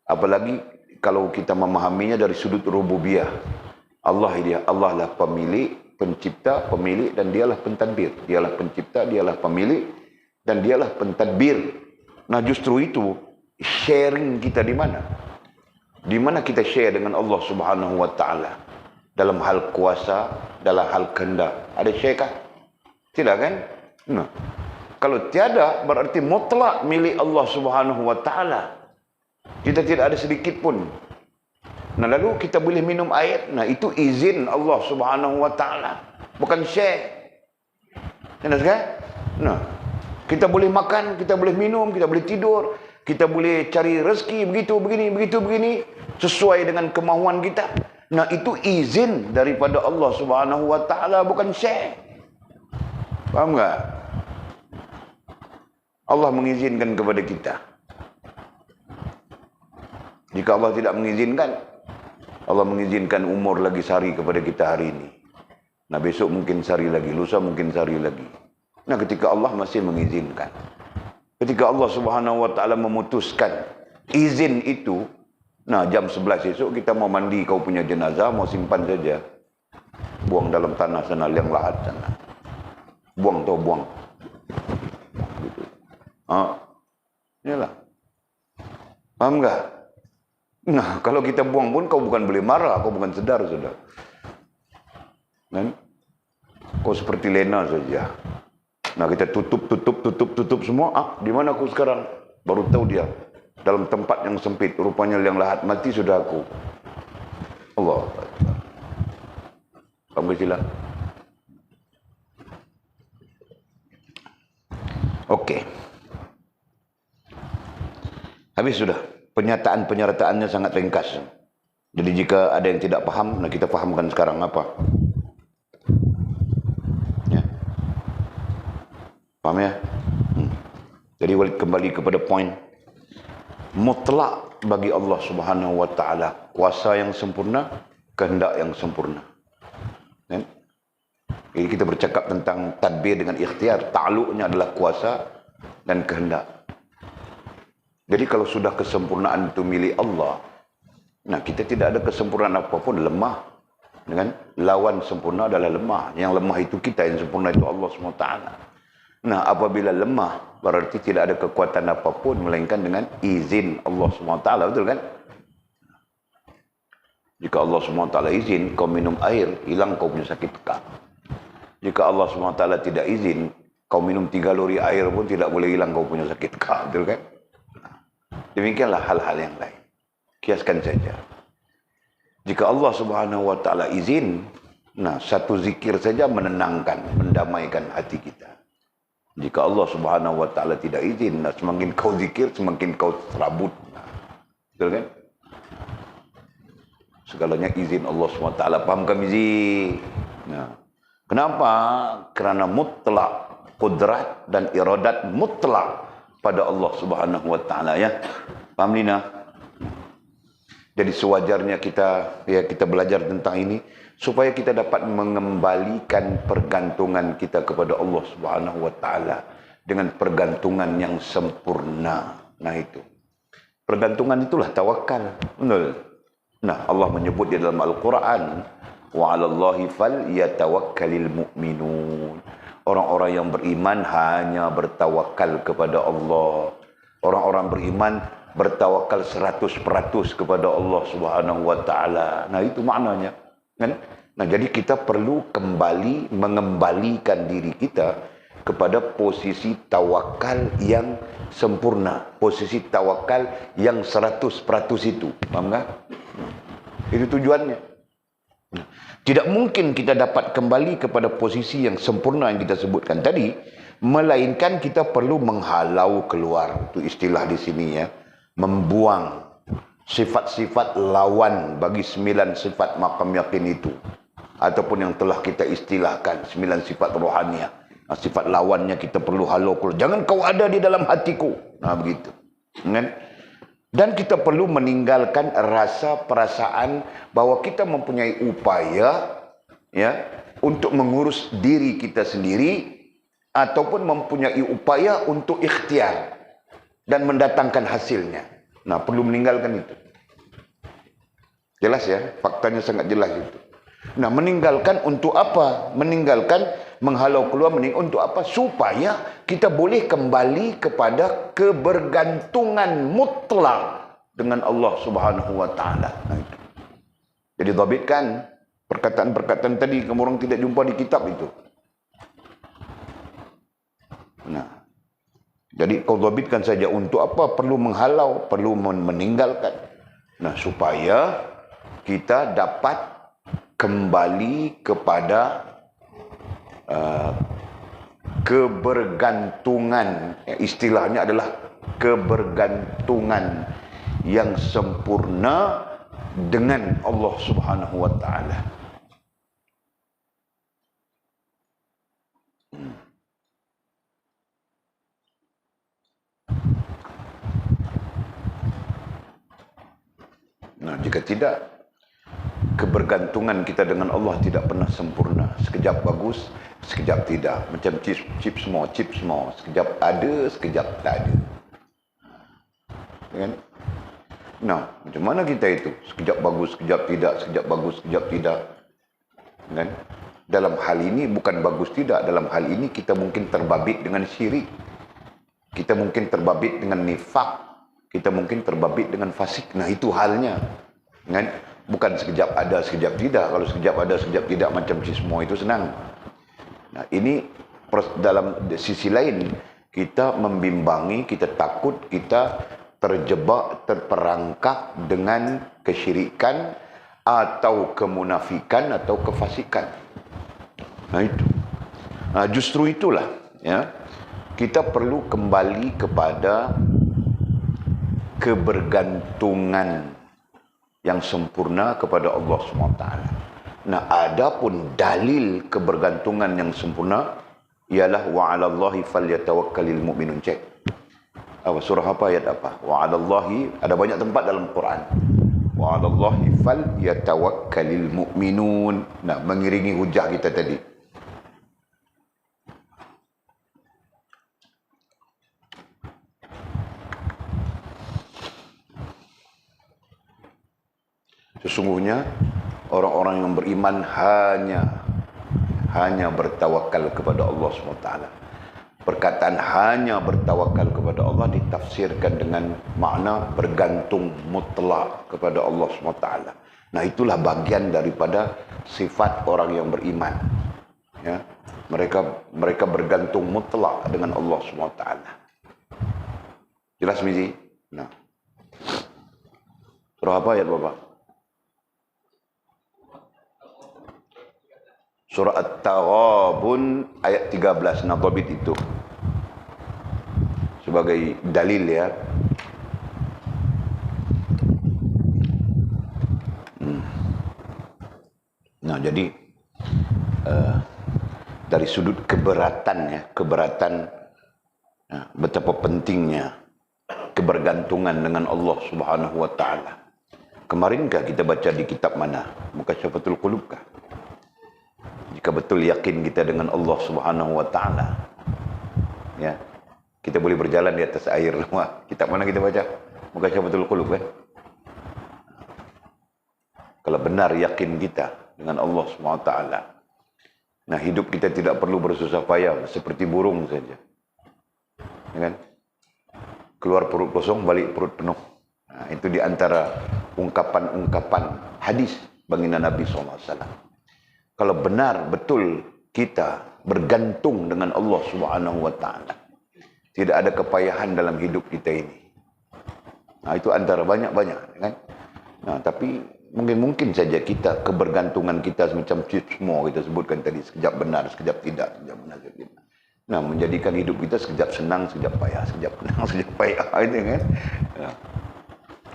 Apalagi kalau kita memahaminya dari sudut rububiyah. Allah lah pemilik, pencipta, pemilik, dan dialah pentadbir. Dialah pencipta, dialah pemilik, dan dialah pentadbir. Nah, justru itu sharing kita di mana? Di mana kita share dengan Allah Subhanahu Wa Taala? Dalam hal kuasa, dalam hal kehendak. Ada share kah? Tidak kan? Nah, kalau tiada, berarti mutlak milik Allah Subhanahu Wa Taala. Kita tidak ada sedikit pun. Nah, lalu kita boleh minum air. Nah, itu izin Allah Subhanahu Wa Taala, bukan share. Jelas kan? Nah, kita boleh makan, kita boleh minum, kita boleh tidur, kita boleh cari rezeki begitu begini sesuai dengan kemahuan kita. Nah, itu izin daripada Allah Subhanahu Wa Taala, bukan share. Faham enggak? Allah mengizinkan kepada kita. Jika Allah tidak mengizinkan, Allah mengizinkan umur lagi sehari kepada kita hari ini. Nah, besok mungkin sehari lagi, lusa mungkin sehari lagi. Nah, ketika Allah masih mengizinkan, ketika Allah Subhanahu Wa Taala memutuskan izin itu, nah jam 11 esok kita mau mandi, kau punya jenazah mau simpan saja, buang dalam tanah sana, liang lahat sana, buang atau buang. Gitu. Inilah. Paham enggak? Nah, kalau kita buang pun kau bukan boleh marah, kau bukan sedar sudah. Kan? Kau seperti lena saja. Nah, kita tutup semua. Di mana aku sekarang? Baru tahu dia dalam tempat yang sempit, rupanya liang lahat, mati sudah aku. Allah. Paham ke sila? Okey. Habis sudah. Penyertaannya sangat ringkas. Jadi jika ada yang tidak paham, nah kita fahamkan sekarang apa. Ya. Paham ya? Jadi kembali kepada poin. Mutlak bagi Allah Subhanahu Wa Taala, kuasa yang sempurna, kehendak yang sempurna. Kan? Jadi kita bercakap tentang tadbir dengan ikhtiar, ta'alluqnya adalah kuasa dan kehendak. Jadi kalau sudah kesempurnaan itu milik Allah, nah kita tidak ada kesempurnaan apapun, lemah. Dengan lawan sempurna adalah lemah. Yang lemah itu kita, yang sempurna itu Allah SWT. Nah, apabila lemah, berarti tidak ada kekuatan apapun, melainkan dengan izin Allah SWT. Betul kan? Jika Allah SWT izin, kau minum air, hilang kau punya sakit kak. Jika Allah SWT tidak izin, kau minum 3 lori air pun tidak boleh hilang kau punya sakit kak. Betul kan? Demikianlah hal-hal yang lain. Kiaskan saja. Jika Allah Subhanahu Wa Taala izin, nah satu zikir saja menenangkan, mendamaikan hati kita. Jika Allah Subhanahu Wa Taala tidak izin, nah semakin kau zikir, semakin kau serabut. Betul kan? Segalanya izin Allah Subhanahu Wa Taala. Paham kami izin? Nah, kenapa? Kerana mutlak kudrat dan iradat mutlak pada Allah Subhanahu Wa Taala, ya. Paham Lina? Jadi sewajarnya kita belajar tentang ini supaya kita dapat mengembalikan pergantungan kita kepada Allah Subhanahu Wa Taala dengan pergantungan yang sempurna. Nah, itu. Pergantungan itulah tawakal. Betul. Nah, Allah menyebut di dalam Al-Quran, wa 'alallahi falyatawakkalul mu'minun. Orang-orang yang beriman hanya bertawakal kepada Allah. Orang-orang beriman bertawakal 100% kepada Allah Subhanahu Wa Taala. Nah, itu maknanya. Kan? Nah, jadi kita perlu kembali mengembalikan diri kita kepada posisi tawakal yang sempurna. Posisi tawakal yang 100% itu. Paham tak? Itu tujuannya. Tidak mungkin kita dapat kembali kepada posisi yang sempurna yang kita sebutkan tadi, melainkan kita perlu menghalau keluar. Itu istilah di sini ya. Membuang sifat-sifat lawan bagi 9 sifat maqam yakin itu. Ataupun yang telah kita istilahkan 9 sifat rohaniah. Sifat lawannya kita perlu halau keluar. Jangan kau ada di dalam hatiku. Nah begitu. Kan? Dan kita perlu meninggalkan rasa perasaan bahwa kita mempunyai upaya ya untuk mengurus diri kita sendiri ataupun mempunyai upaya untuk ikhtiar dan mendatangkan hasilnya. Nah, perlu meninggalkan itu. Jelas ya, faktanya sangat jelas itu. Nah, meninggalkan untuk apa? Meninggalkan, menghalau keluar, untuk apa? Supaya kita boleh kembali kepada kebergantungan mutlak dengan Allah Subhanahu wa taala. Nah, itu. Jadi dhabitkan perkataan-perkataan tadi kamu orang tidak jumpa di kitab itu. Nah, jadi kau dhabitkan saja untuk apa? Perlu menghalau, perlu meninggalkan. Nah, supaya kita dapat kembali kepada kebergantungan, istilahnya adalah kebergantungan yang sempurna dengan Allah Subhanahu wa taala. Nah, jika tidak, kebergantungan kita dengan Allah tidak pernah sempurna. Sekejap bagus, sekejap tidak. Macam chip semua. Sekejap ada, sekejap tak ada. Kan? Nah, macam mana kita itu? Sekejap bagus, sekejap tidak. Sekejap bagus, sekejap tidak. Kan? Dalam hal ini bukan bagus tidak. Dalam hal ini kita mungkin terbabit dengan syirik. Kita mungkin terbabit dengan nifak. Kita mungkin terbabit dengan fasik. Nah, itu halnya. Kan? Bukan sekejap ada, sekejap tidak. Kalau sekejap ada, sekejap tidak macam semua itu senang. Nah, ini dalam sisi lain kita membimbangi, kita takut, kita terjebak, terperangkap dengan kesyirikan atau kemunafikan atau kefasikan. Nah, itu. Nah, justru itulah ya. Kita perlu kembali kepada kebergantungan yang sempurna kepada Allah SWT. Nah, adapun dalil kebergantungan yang sempurna ialah wa 'alallahi falyatawakkalul mu'minun. Cek. Apa surah apa ayat apa? Wa 'alallahi, ada banyak tempat dalam Quran. Wa 'alallahi falyatawakkalul mu'minun. Nah, mengiringi hujah kita tadi. Sesungguhnya orang-orang yang beriman hanya bertawakal kepada Allah SWT. Perkataan hanya bertawakal kepada Allah ditafsirkan dengan makna bergantung mutlak kepada Allah SWT. Nah, itulah bagian daripada sifat orang yang beriman. Ya, mereka bergantung mutlak dengan Allah SWT. Jelas Mizi? Nah, surah apa ayat Bapak? Surah At-Taghabun ayat 13. Nah, dhabit itu sebagai dalil ya. Nah, jadi dari sudut keberatan ya, betapa pentingnya kebergantungan dengan Allah Subhanahu wa taala. Kemarinkah kita baca di kitab mana? Mukasyafatul Qulub kah? Jika betul yakin kita dengan Allah Subhanahu wa taala, ya, kita boleh berjalan di atas air. Kitab mana kita baca? Mukasyafatul Qulub kan? Kalau benar yakin kita dengan Allah Subhanahu wa taala, nah, hidup kita tidak perlu bersusah payah seperti burung saja. Ya kan? Keluar perut kosong, balik perut penuh. Nah, itu di antara ungkapan-ungkapan hadis baginda Nabi SAW. Kalau benar betul kita bergantung dengan Allah Subhanahu wa taala, tidak ada kepayahan dalam hidup kita ini. Nah, itu antara banyak-banyak kan. Nah, tapi mungkin saja kita, kebergantungan kita semacam semua kita sebutkan tadi, sekejap benar, sekejap tidak, sekejap benar, sekejap tidak. Nah, menjadikan hidup kita sekejap senang, sekejap payah, sekejap senang, sekejap payah, itu kan. Ya.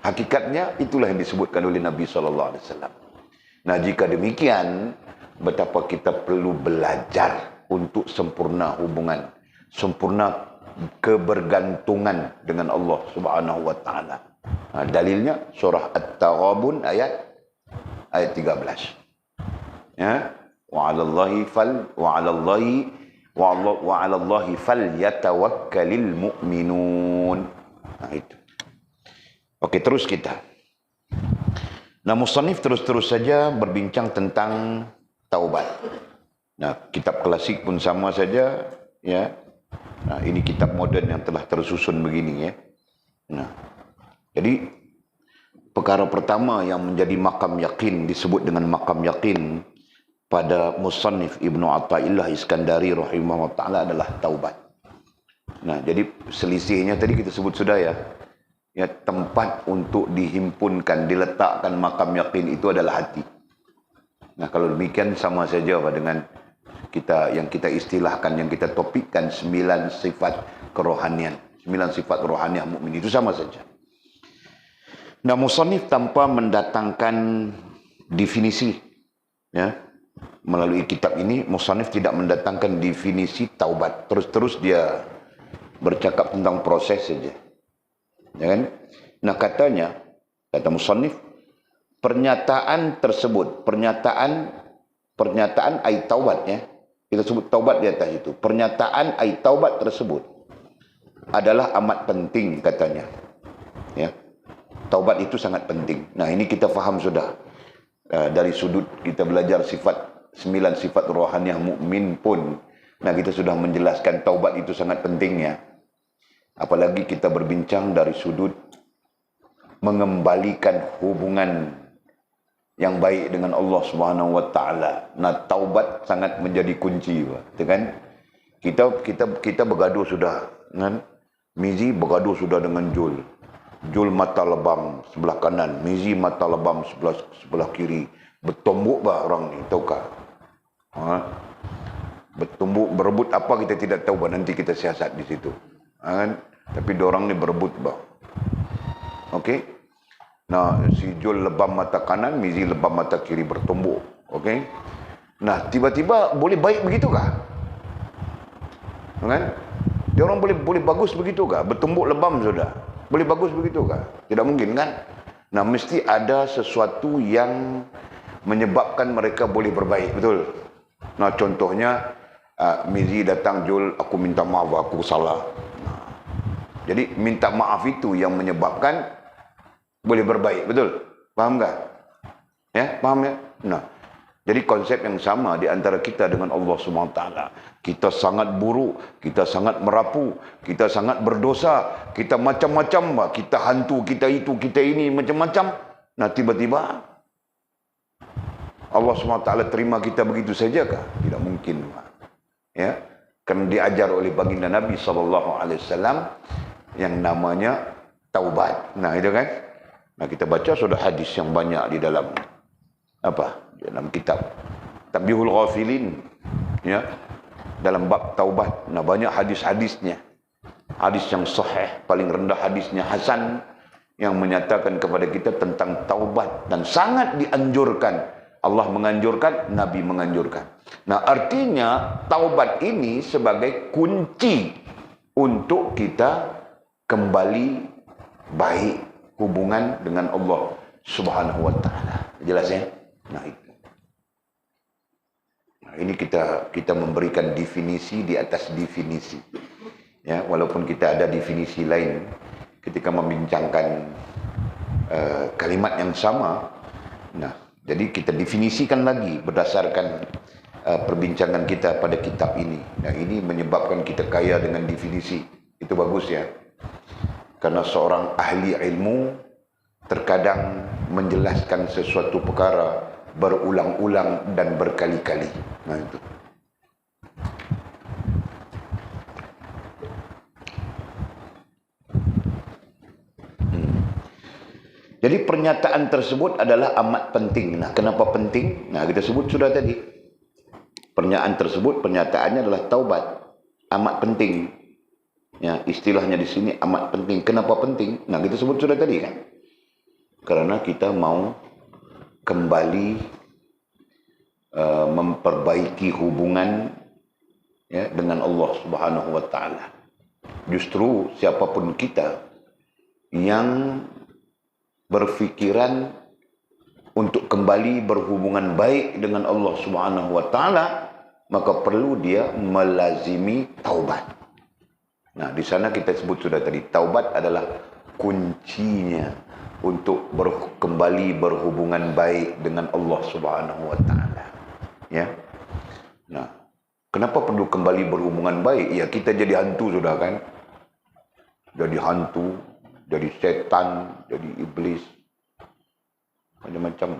Hakikatnya itulah yang disebutkan oleh Nabi SAW. Nah, jika demikian, betapa kita perlu belajar untuk sempurna hubungan, sempurna kebergantungan dengan Allah Subhanahu wa taala. Nah, dalilnya surah At-Taghabun ayat 13. Ya, wa 'alallahi falyatawakkalul mu'minun. Nah, itu. Okey, terus kita. Nah, musannif terus saja berbincang tentang taubat. Nah, kitab klasik pun sama saja, ya. Nah, ini kitab moden yang telah tersusun begini, ya. Nah, jadi perkara pertama yang menjadi makam yakin, disebut dengan makam yakin pada musannif Ibnu Athaillah Iskandari rahimahullah ta'ala adalah taubat. Nah, jadi selisihnya tadi kita sebut sudah, ya. Ya, tempat untuk dihimpunkan, diletakkan makam yakin itu adalah hati. Nah, kalau demikian sama saja dengan kita yang kita istilahkan, yang kita topikkan 9 sifat kerohanian, 9 sifat rohaniah mukmin, itu sama saja. Nah, musannif tanpa mendatangkan definisi, ya, melalui kitab ini musannif tidak mendatangkan definisi taubat. Terus dia bercakap tentang proses saja. Ya kan? Nah, kata musannif, pernyataan tersebut, pernyataan ai taubat, ya. Kita sebut taubat di atas itu. Pernyataan ai taubat tersebut adalah amat penting, katanya. Ya. Taubat itu sangat penting. Nah, ini kita faham sudah. Dari sudut kita belajar 9 sifat rohaniah mukmin pun. Nah, kita sudah menjelaskan taubat itu sangat penting, ya. Apalagi kita berbincang dari sudut mengembalikan hubungan yang baik dengan Allah Subhanahu wa taala. Nah, taubat sangat menjadi kunci, Pak. Kan? Kita bergaduh sudah, kan? Mizi bergaduh sudah dengan Jul. Jul mata lebam sebelah kanan, Mizi mata lebam sebelah kiri. Bertumbuk bah orang ni, tahukah? Bertumbuk, berebut apa kita tidak tahu, bah. Nanti kita siasat di situ. Kan? Tapi diorang ni berebut, bah. Okey. Nah, si Jul lebam mata kanan, Mizi lebam mata kiri, bertumbuk. Okey. Nah, tiba-tiba boleh baik begitukah? Kan? Diorang boleh bagus begitukah? Bertumbuk lebam sudah. Boleh bagus begitukah? Tidak mungkin, kan? Nah, mesti ada sesuatu yang menyebabkan mereka boleh berbaik, betul? Nah, contohnya Mizi datang, Jul, aku minta maaf, aku salah. Jadi minta maaf itu yang menyebabkan boleh berbaik, betul? Faham tak? Ya, faham ya? Nah, jadi konsep yang sama di antara kita dengan Allah SWT. Kita sangat buruk, kita sangat merapu, kita sangat berdosa, kita macam-macam, kita hantu, kita itu, kita ini, macam-macam. Nah, tiba-tiba Allah SWT terima kita begitu saja kah? Tidak mungkin, ya. Kerana diajar oleh baginda Nabi SAW yang namanya taubat. Nah, itu kan. Nah, kita baca sudah hadis yang banyak di dalam dalam kitab Tanbihul Ghafilin, ya, dalam bab taubat. Nah, banyak hadis-hadisnya. Hadis yang sahih, paling rendah hadisnya hasan, yang menyatakan kepada kita tentang taubat dan sangat dianjurkan. Allah menganjurkan, Nabi menganjurkan. Nah, artinya taubat ini sebagai kunci untuk kita kembali baik hubungan dengan Allah Subhanahu wa taala. Jelas, ya? Nah, itu. Nah, ini kita memberikan definisi di atas definisi. Ya, walaupun kita ada definisi lain ketika membincangkan kalimat yang sama. Nah, jadi kita definisikan lagi berdasarkan perbincangan kita pada kitab ini. Nah, ini menyebabkan kita kaya dengan definisi. Itu bagus, ya. Karena seorang ahli ilmu terkadang menjelaskan sesuatu perkara berulang-ulang dan berkali-kali. Nah, itu. Jadi pernyataan tersebut adalah amat penting. Nah, kenapa penting? Nah, kita sebut sudah tadi. Pernyataan tersebut, pernyataannya adalah taubat. Amat penting. Ya, istilahnya di sini amat penting. Kenapa penting? Nah, kita sebut sudah tadi kan. Karena kita mau kembali memperbaiki hubungan ya, dengan Allah Subhanahu wa taala. Justru siapapun kita yang berfikiran untuk kembali berhubungan baik dengan Allah Subhanahu wa taala, maka perlu dia melazimi taubat. Nah, di sana kita sebut sudah tadi, taubat adalah kuncinya untuk kembali berhubungan baik dengan Allah Subhanahu wa taala. Ya. Nah, kenapa perlu kembali berhubungan baik? Ya, kita jadi hantu sudah kan? Jadi hantu, jadi setan, jadi iblis. Macam-macam.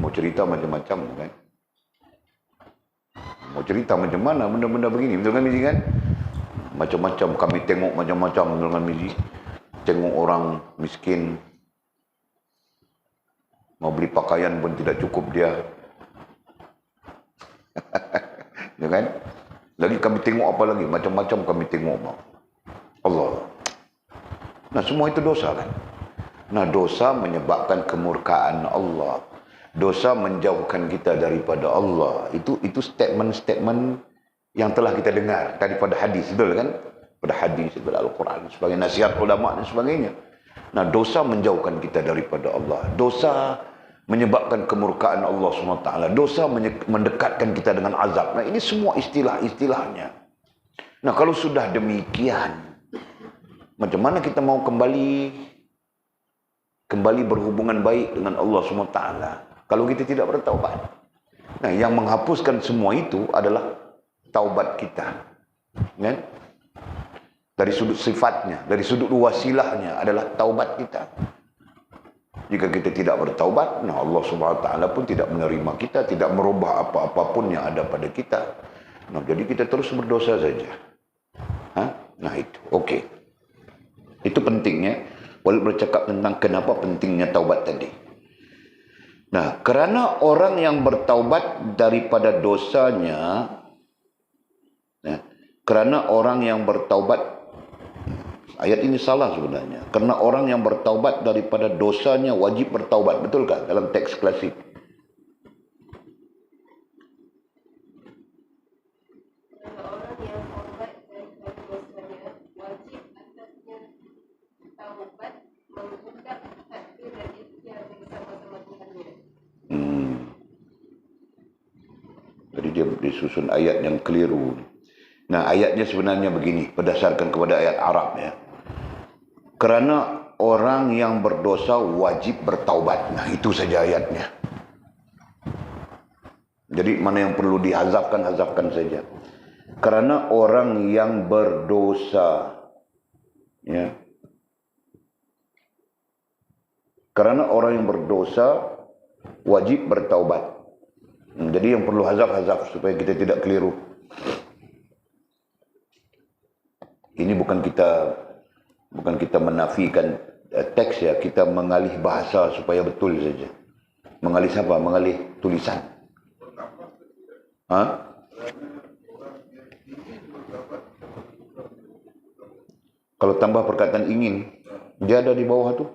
Mau cerita macam-macam kan? Mau cerita macam mana benda-benda begini, betul kan Mizi kan? Macam-macam kami tengok macam-macam, betul kan Mizi? Tengok orang miskin mau beli pakaian pun tidak cukup dia. Ya kan? Lagi kami tengok apa lagi? Macam-macam kami tengok. Allah. Nah, semua itu dosa kan? Nah, dosa menyebabkan kemurkaan Allah. Dosa menjauhkan kita daripada Allah. Itu statement-statement yang telah kita dengar daripada hadis, betul kan? Pada hadis, daripada Al-Quran, sebagai nasihat ulama dan sebagainya. Nah, dosa menjauhkan kita daripada Allah. Dosa menyebabkan kemurkaan Allah SWT. Dosa mendekatkan kita dengan azab. Nah, ini semua istilah-istilahnya. Nah, kalau sudah demikian, macam mana kita mau kembali berhubungan baik dengan Allah SWT kalau kita tidak bertaubat? Nah, yang menghapuskan semua itu adalah taubat kita. Kan? Dari sudut sifatnya, dari sudut wasilahnya adalah taubat kita. Jika kita tidak bertaubat, nah Allah SWT pun tidak menerima kita, tidak merubah apa-apapun yang ada pada kita. Nah, jadi kita terus berdosa saja. Nah, itu. Okey. Itu pentingnya. Walaupun bercakap tentang kenapa pentingnya taubat tadi. Nah, kerana orang yang bertaubat daripada dosanya, kerana orang yang bertaubat, ayat ini salah sebenarnya. Kerana orang yang bertaubat daripada dosanya wajib bertaubat. Betulkah dalam teks klasik? Jadi dia disusun ayat yang keliru. Nah, ayatnya sebenarnya begini, berdasarkan kepada ayat Arab ya. Kerana orang yang berdosa wajib bertaubat. Nah, itu saja ayatnya. Jadi mana yang perlu dihazafkan, hazafkan saja. Kerana orang yang berdosa, ya. Kerana orang yang berdosa wajib bertaubat. Jadi yang perlu hazaf supaya kita tidak keliru. Ini bukan kita menafikan teks ya, kita mengalih bahasa supaya betul saja. Mengalih apa? Mengalih tulisan. Kalau tambah perkataan ingin, dia ada di bawah tu.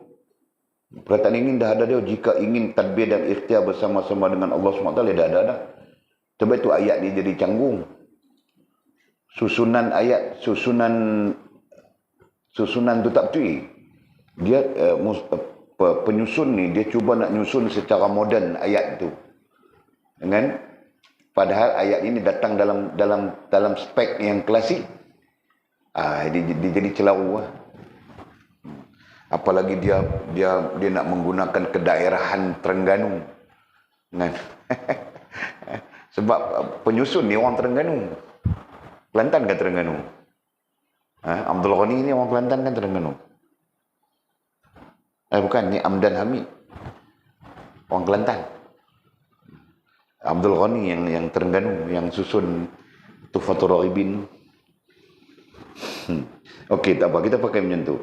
Perkataan ingin dah ada dia. Jika ingin tadbir dan ikhtiar bersama-sama dengan Allah SWT, dia dah ada. Sebab itu ayat ni jadi canggung. Susunan ayat, susunan tu tak betul. Dia penyusun ni, dia cuba nak nyusun secara moden ayat tu. Kan? Padahal ayat ini datang dalam spek yang klasik. Dia jadi celau lah. Apalagi dia nak menggunakan kedaerahan Terengganu. Kan? Sebab penyusun ni orang Terengganu. Kelantan kan Terengganu? Abdul Ghani ni orang Kelantan kan Terengganu? Bukan, ni Amdan Hamid. Orang Kelantan. Abdul Ghani yang Terengganu, yang susun Tuhfatul Raghibin. Okey, tak apa, kita pakai macam tu.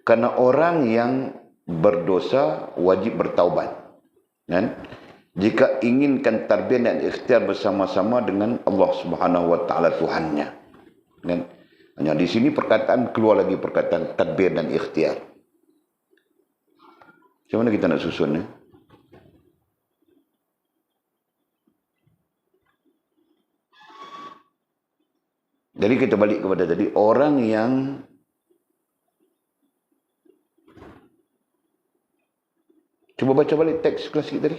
Kerana orang yang berdosa wajib bertaubat. Kan? Jika inginkan tarbiyah dan ikhtiar bersama-sama dengan Allah Subhanahu wa taala Tuhannya. Kan? Hanya di sini perkataan keluar lagi perkataan tadbir dan ikhtiar. Macam mana kita nak susun? Jadi kita balik kepada tadi, orang yang cuba baca balik teks klasik tadi.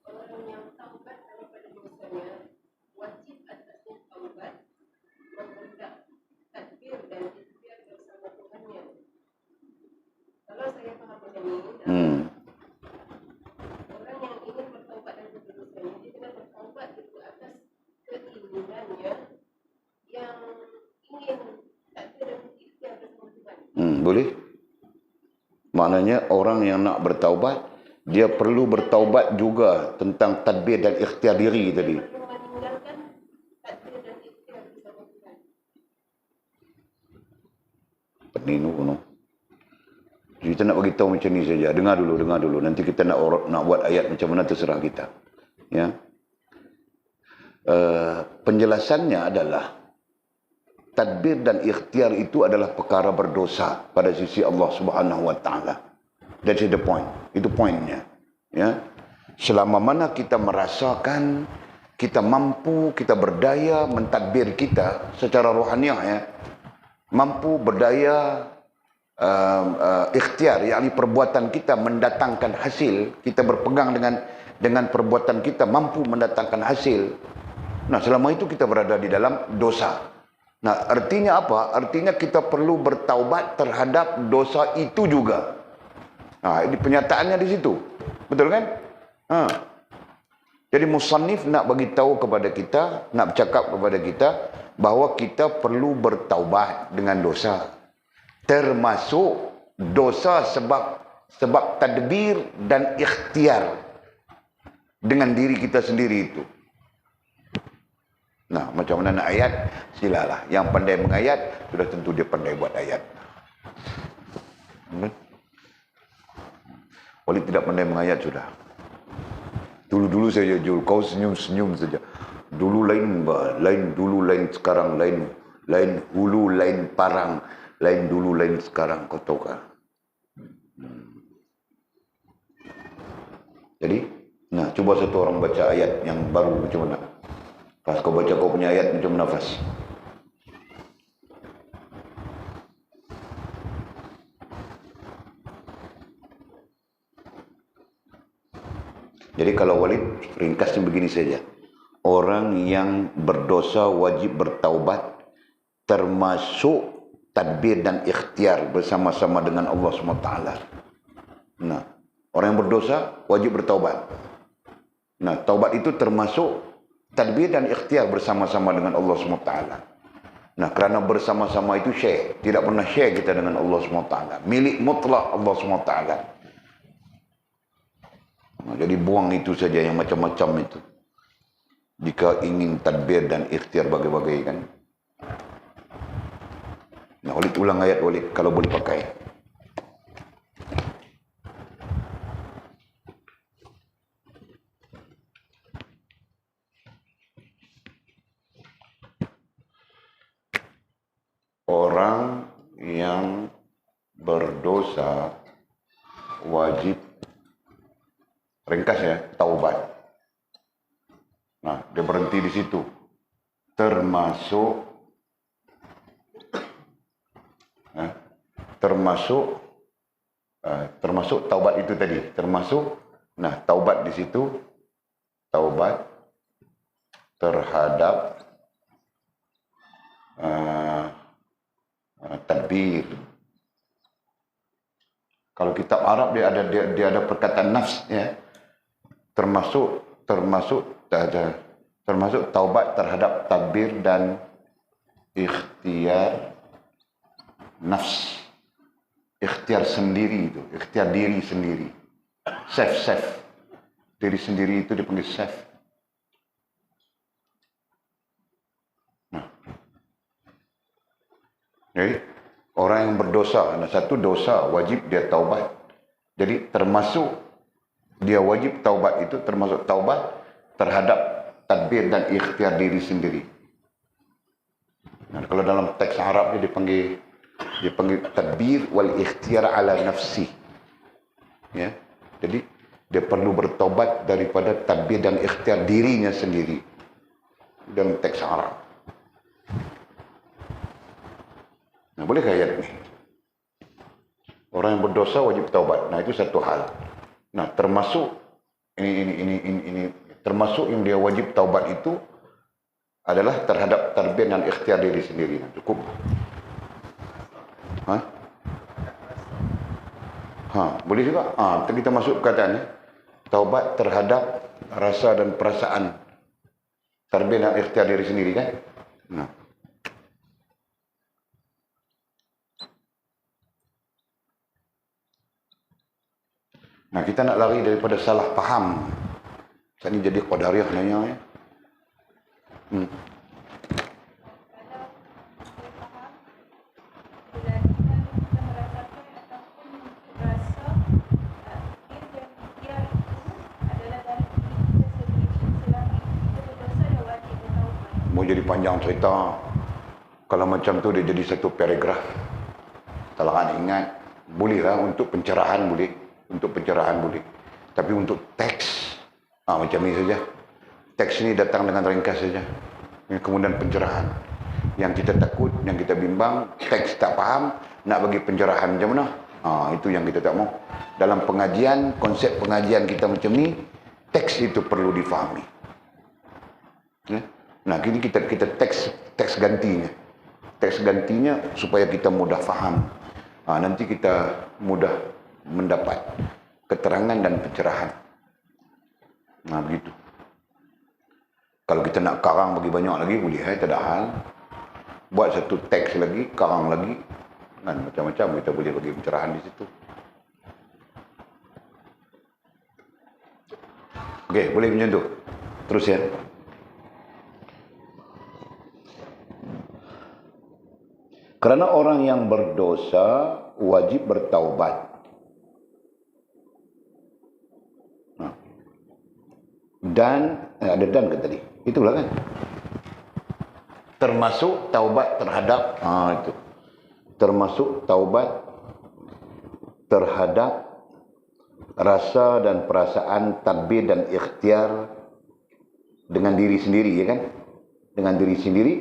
Orang yang taubat daripada dosanya wajib atasnya taubat, memperbudak takbir dan ikhtiar bersama Tuhannya. Kalau saya faham macam ni, orang yang ingin bertaubat daripada dosanya, dia kena bertaubat itu atas keinginannya yang ingin takbir dan ikhtiar bersama Tuhan. Boleh? Maknanya orang yang nak bertaubat, dia perlu bertaubat juga tentang tadbir dan ikhtiar diri tadi. Perlu meninggalkan takbir dan ikhtiar bersama Tuhan. Pening tu. Kita nak bagi tahu macam ni saja. Dengar dulu. Nanti kita nak buat ayat macam mana terserah kita. Ya. Penjelasannya adalah tadbir dan ikhtiar itu adalah perkara berdosa pada sisi Allah Subhanahu wa taala. That's the point. Itu poinnya. Ya. Selama mana kita merasakan kita mampu, kita berdaya mentadbir kita secara rohaniah, ya. Mampu berdaya ikhtiar, yakni perbuatan kita mendatangkan hasil, kita berpegang dengan perbuatan kita mampu mendatangkan hasil. Nah, selama itu kita berada di dalam dosa. Nah, artinya apa? Artinya kita perlu bertaubat terhadap dosa itu juga. Nah, ini penyataannya di situ. Betul kan? Jadi musannif nak bagi tahu kepada kita, nak bercakap kepada kita bahawa kita perlu bertaubat dengan dosa. Termasuk dosa sebab tadbir dan ikhtiar dengan diri kita sendiri itu. Nah, macam mana nak ayat? Silalah. Yang pandai mengayat, sudah tentu dia pandai buat ayat. Walid tidak pandai mengayat sudah. Dulu-dulu saja, Jul. Kau senyum-senyum saja. Dulu lain, dulu lain sekarang lain. Lain hulu, lain parang. Lain dulu, lain sekarang. Kau tahu kan? Jadi, nah, cuba satu orang baca ayat yang baru macam mana? Pas kau baca kau punya ayat macam mana, Fas? Jadi kalau Walid, ringkasnya begini saja. Orang yang berdosa wajib bertaubat, termasuk tadbir dan ikhtiar bersama-sama dengan Allah SWT. Nah, orang yang berdosa wajib bertaubat. Nah, taubat itu termasuk tadbir dan ikhtiar bersama-sama dengan Allah SWT. Nah, kerana bersama-sama itu share. Tidak pernah share kita dengan Allah SWT. Milik mutlak Allah SWT. Nah, jadi buang itu saja yang macam-macam itu. Jika ingin tadbir dan ikhtiar bagai-bagai, kan. Nah, Walid ulang ayat, Walid, kalau boleh pakai. Orang yang berdosa wajib, ringkas ya, taubat. Nah, dia berhenti di situ. Termasuk taubat itu tadi. Termasuk, nah, taubat di situ, taubat terhadap tadbir. Kalau kitab Arab dia ada perkataan nafs, ya. Termasuk taubat terhadap tadbir dan ikhtiar nafs. Ikhtiar sendiri itu, ikhtiar diri sendiri. Self. Diri sendiri itu dipanggil self. Nah. Jadi, Orang yang berdosa, satu dosa wajib dia taubat. Jadi termasuk dia wajib taubat itu termasuk taubat terhadap tadbir dan ikhtiar diri sendiri. Nah, kalau dalam teks Arab dia dipanggil tadbir wal ikhtiar ala nafsi. Ya. Jadi dia perlu bertaubat daripada tadbir dan ikhtiar dirinya sendiri dalam teks Arab. Nah, bolehkah ayat ni? Orang yang berdosa wajib taubat. Nah, itu satu hal. Nah, termasuk ini termasuk yang dia wajib taubat itu adalah terhadap tadbir dan ikhtiar diri sendiri. Nah, cukup. Boleh juga. Kita masuk perkataannya. Taubat terhadap rasa dan perasaan tadbir dan ikhtiar diri sendiri kan? Nah, kita nak lari daripada salah faham. Saat ini jadi Qadariyah nanya ya. Mau jadi panjang cerita. Kalau macam tu dia jadi satu paragraf. Kalau anda ingat, bolehlah untuk pencerahan boleh. Untuk pencerahan boleh. Tapi untuk teks, macam ni saja. Teks ni datang dengan ringkas saja. Kemudian pencerahan. Yang kita takut, yang kita bimbang, teks tak faham, nak bagi pencerahan macam mana? Itu yang kita tak mau. Dalam pengajian, konsep pengajian kita macam ni, teks itu perlu difahami. Nah, kini kita teks gantinya. Teks gantinya supaya kita mudah faham. Nanti kita mudah mendapat keterangan dan pencerahan. Nah, begitu. Kalau kita nak karang bagi banyak lagi, boleh. Tak ada hal. Buat satu teks lagi, karang lagi. Kan, macam-macam kita boleh bagi pencerahan di situ. Okey, boleh macam tu. Terus ya. Kerana orang yang berdosa wajib bertaubat. Dan ada dan ke tadi? Itulah kan. Termasuk taubat terhadap itu. Termasuk taubat terhadap rasa dan perasaan tadbir dan ikhtiar dengan diri sendiri, ya kan? Dengan diri sendiri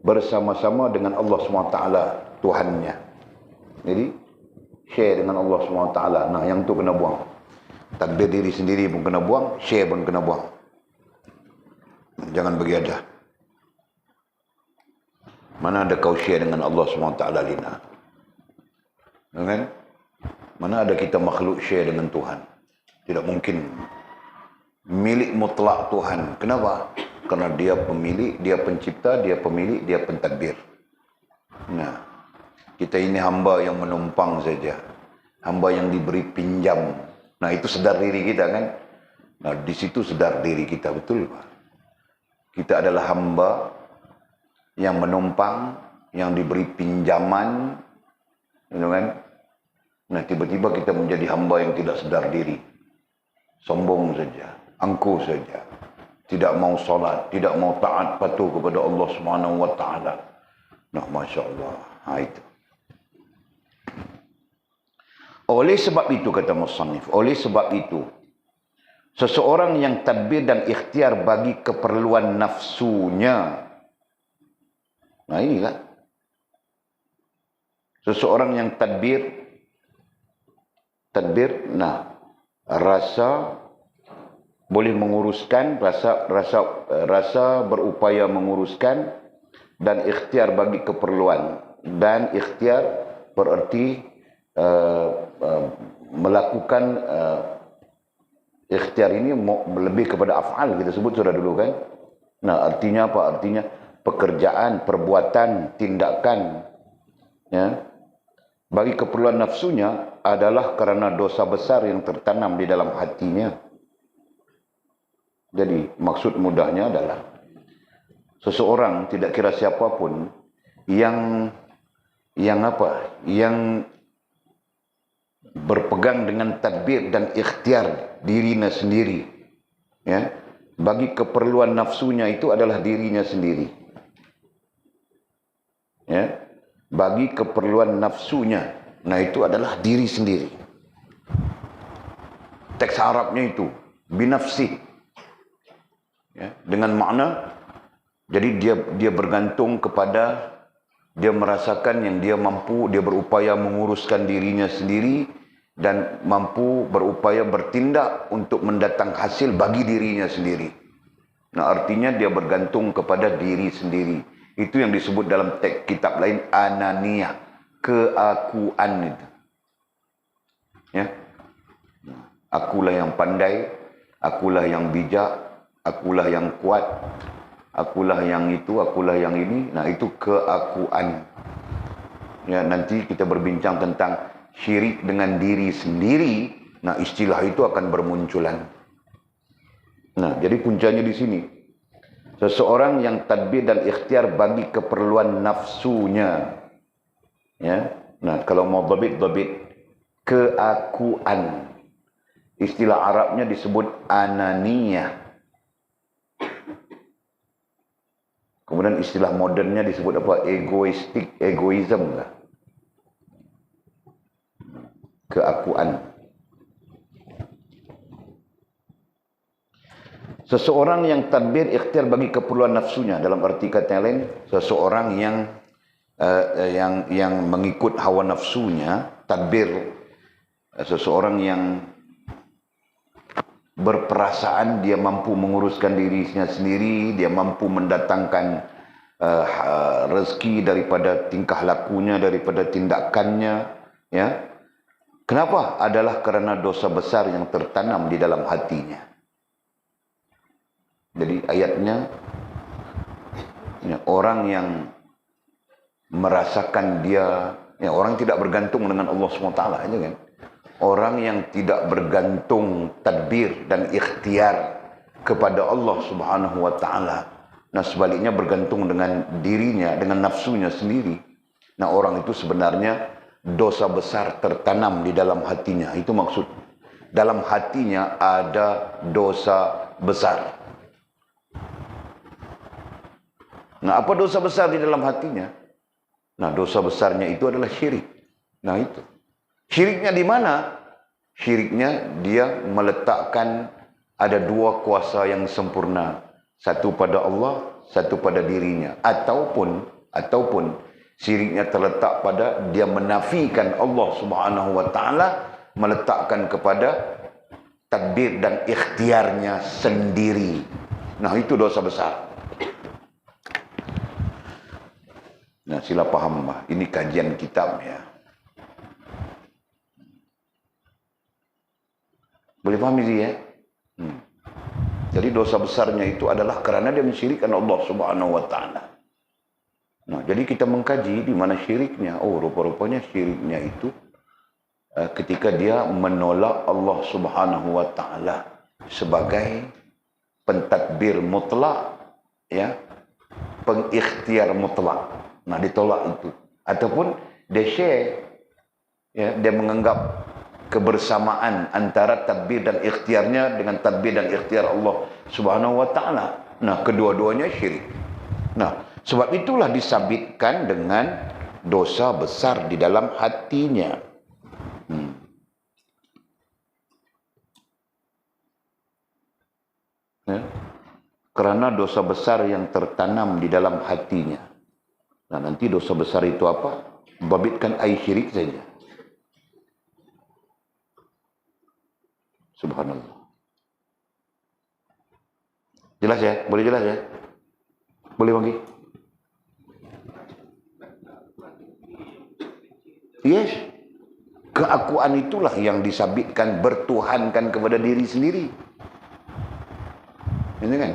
bersama-sama dengan Allah SWT Tuhannya. Jadi share dengan Allah SWT. Nah, yang tu kena buang. Tadbir diri sendiri pun kena buang, share pun kena buang. Jangan bagi ada. Mana ada kau share dengan Allah SWT Lina? Kan? Mana ada kita makhluk share dengan Tuhan? Tidak mungkin. Milik mutlak Tuhan. Kenapa? Kerana dia pemilik, dia pencipta, dia pemilik, dia pentadbir. Nah, kita ini hamba yang menumpang saja. Hamba yang diberi pinjam. Nah, itu sedar diri kita kan. Nah, di situ sedar diri kita, betul Pak. Kita adalah hamba yang menumpang, yang diberi pinjaman, kan? Nah, tiba-tiba kita menjadi hamba yang tidak sedar diri. Sombong saja, angkuh saja. Tidak mau solat, tidak mau taat patuh kepada Allah SWT. Nah, Masya Allah. Itu. Oleh sebab itu, kata musannif, oleh sebab itu, seseorang yang tadbir dan ikhtiar bagi keperluan nafsunya. Nah, inilah. Seseorang yang tadbir, rasa boleh menguruskan, rasa berupaya menguruskan, dan ikhtiar bagi keperluan. Dan ikhtiar bererti melakukan ikhtiar ini lebih kepada af'al, kita sebut sudah dulu kan. Nah, artinya apa? Artinya pekerjaan, perbuatan, tindakan, ya, bagi keperluan nafsunya adalah kerana dosa besar yang tertanam di dalam hatinya. Jadi maksud mudahnya adalah seseorang, tidak kira siapapun, yang yang apa? Yang berpegang dengan tadbir dan ikhtiar dirinya sendiri, ya, bagi keperluan nafsunya itu adalah dirinya sendiri, ya, bagi keperluan nafsunya, nah itu adalah diri sendiri. Teks Arabnya itu binafsi, ya, dengan makna jadi dia bergantung kepada, dia merasakan yang dia mampu, dia berupaya menguruskan dirinya sendiri dan mampu berupaya bertindak untuk mendatang hasil bagi dirinya sendiri. Nah, artinya dia bergantung kepada diri sendiri. Itu yang disebut dalam teks kitab lain ananiyah, keakuan itu. Ya. Akulah yang pandai, akulah yang bijak, akulah yang kuat, akulah yang itu, akulah yang ini. Nah, itu keakuan. Ya, nanti kita berbincang tentang syirik dengan diri sendiri. Nah, istilah itu akan bermunculan. Nah, jadi puncanya di sini. Seseorang yang tadbir dan ikhtiar bagi keperluan nafsunya. Ya. Nah, kalau mau dhabit keakuan. Istilah Arabnya disebut ananiyah. Kemudian istilah modernnya disebut apa? Egoistik, egoism lah. Keakuan. Seseorang yang tadbir ikhtiar bagi keperluan nafsunya, dalam arti kata yang lain, seseorang yang mengikut hawa nafsunya, tadbir, seseorang yang berperasaan dia mampu menguruskan dirinya sendiri, dia mampu mendatangkan rezeki daripada tingkah lakunya, daripada tindakannya, ya. Kenapa? Adalah kerana dosa besar yang tertanam di dalam hatinya. Jadi ayatnya, ya, orang yang merasakan dia, ya, orang tidak bergantung dengan Allah SWT aja kan. Orang yang tidak bergantung tadbir dan ikhtiar kepada Allah Subhanahu wa taala. Nah, sebaliknya bergantung dengan dirinya, dengan nafsunya sendiri. Nah, orang itu sebenarnya dosa besar tertanam di dalam hatinya. Itu maksud. Dalam hatinya ada dosa besar. Nah, apa dosa besar di dalam hatinya? Nah, dosa besarnya itu adalah syirik. Nah, itu. Syiriknya di mana? Syiriknya dia meletakkan ada dua kuasa yang sempurna. Satu pada Allah, satu pada dirinya. Ataupun syiriknya terletak pada dia menafikan Allah Subhanahu wa taala, meletakkan kepada tadbir dan ikhtiarnya sendiri. Nah, itu dosa besar. Nah, sila paham, ini kajian kitab ya. Boleh paham ini ya? Jadi dosa besarnya itu adalah kerana dia mensyirikkan Allah Subhanahu wa taala. Nah, jadi kita mengkaji di mana syiriknya. Oh, rupa-rupanya syiriknya itu ketika dia menolak Allah Subhanahu wa taala sebagai pentadbir mutlak, ya, pengikhtiar mutlak. Nah, ditolak itu. Ataupun dia share, ya, dia menganggap kebersamaan antara tadbir dan ikhtiarnya dengan tadbir dan ikhtiar Allah Subhanahu wa taala. Nah, kedua-duanya syirik. Nah, sebab itulah disabitkan dengan dosa besar di dalam hatinya. Ya. Kerana dosa besar yang tertanam di dalam hatinya. Nah, nanti dosa besar itu apa? Babitkan ai syirik saja. Subhanallah. Jelas ya? Boleh jelas ya? Boleh bagi? Yes. Keakuan itulah yang disabitkan, bertuhankan kepada diri sendiri. Ini kan?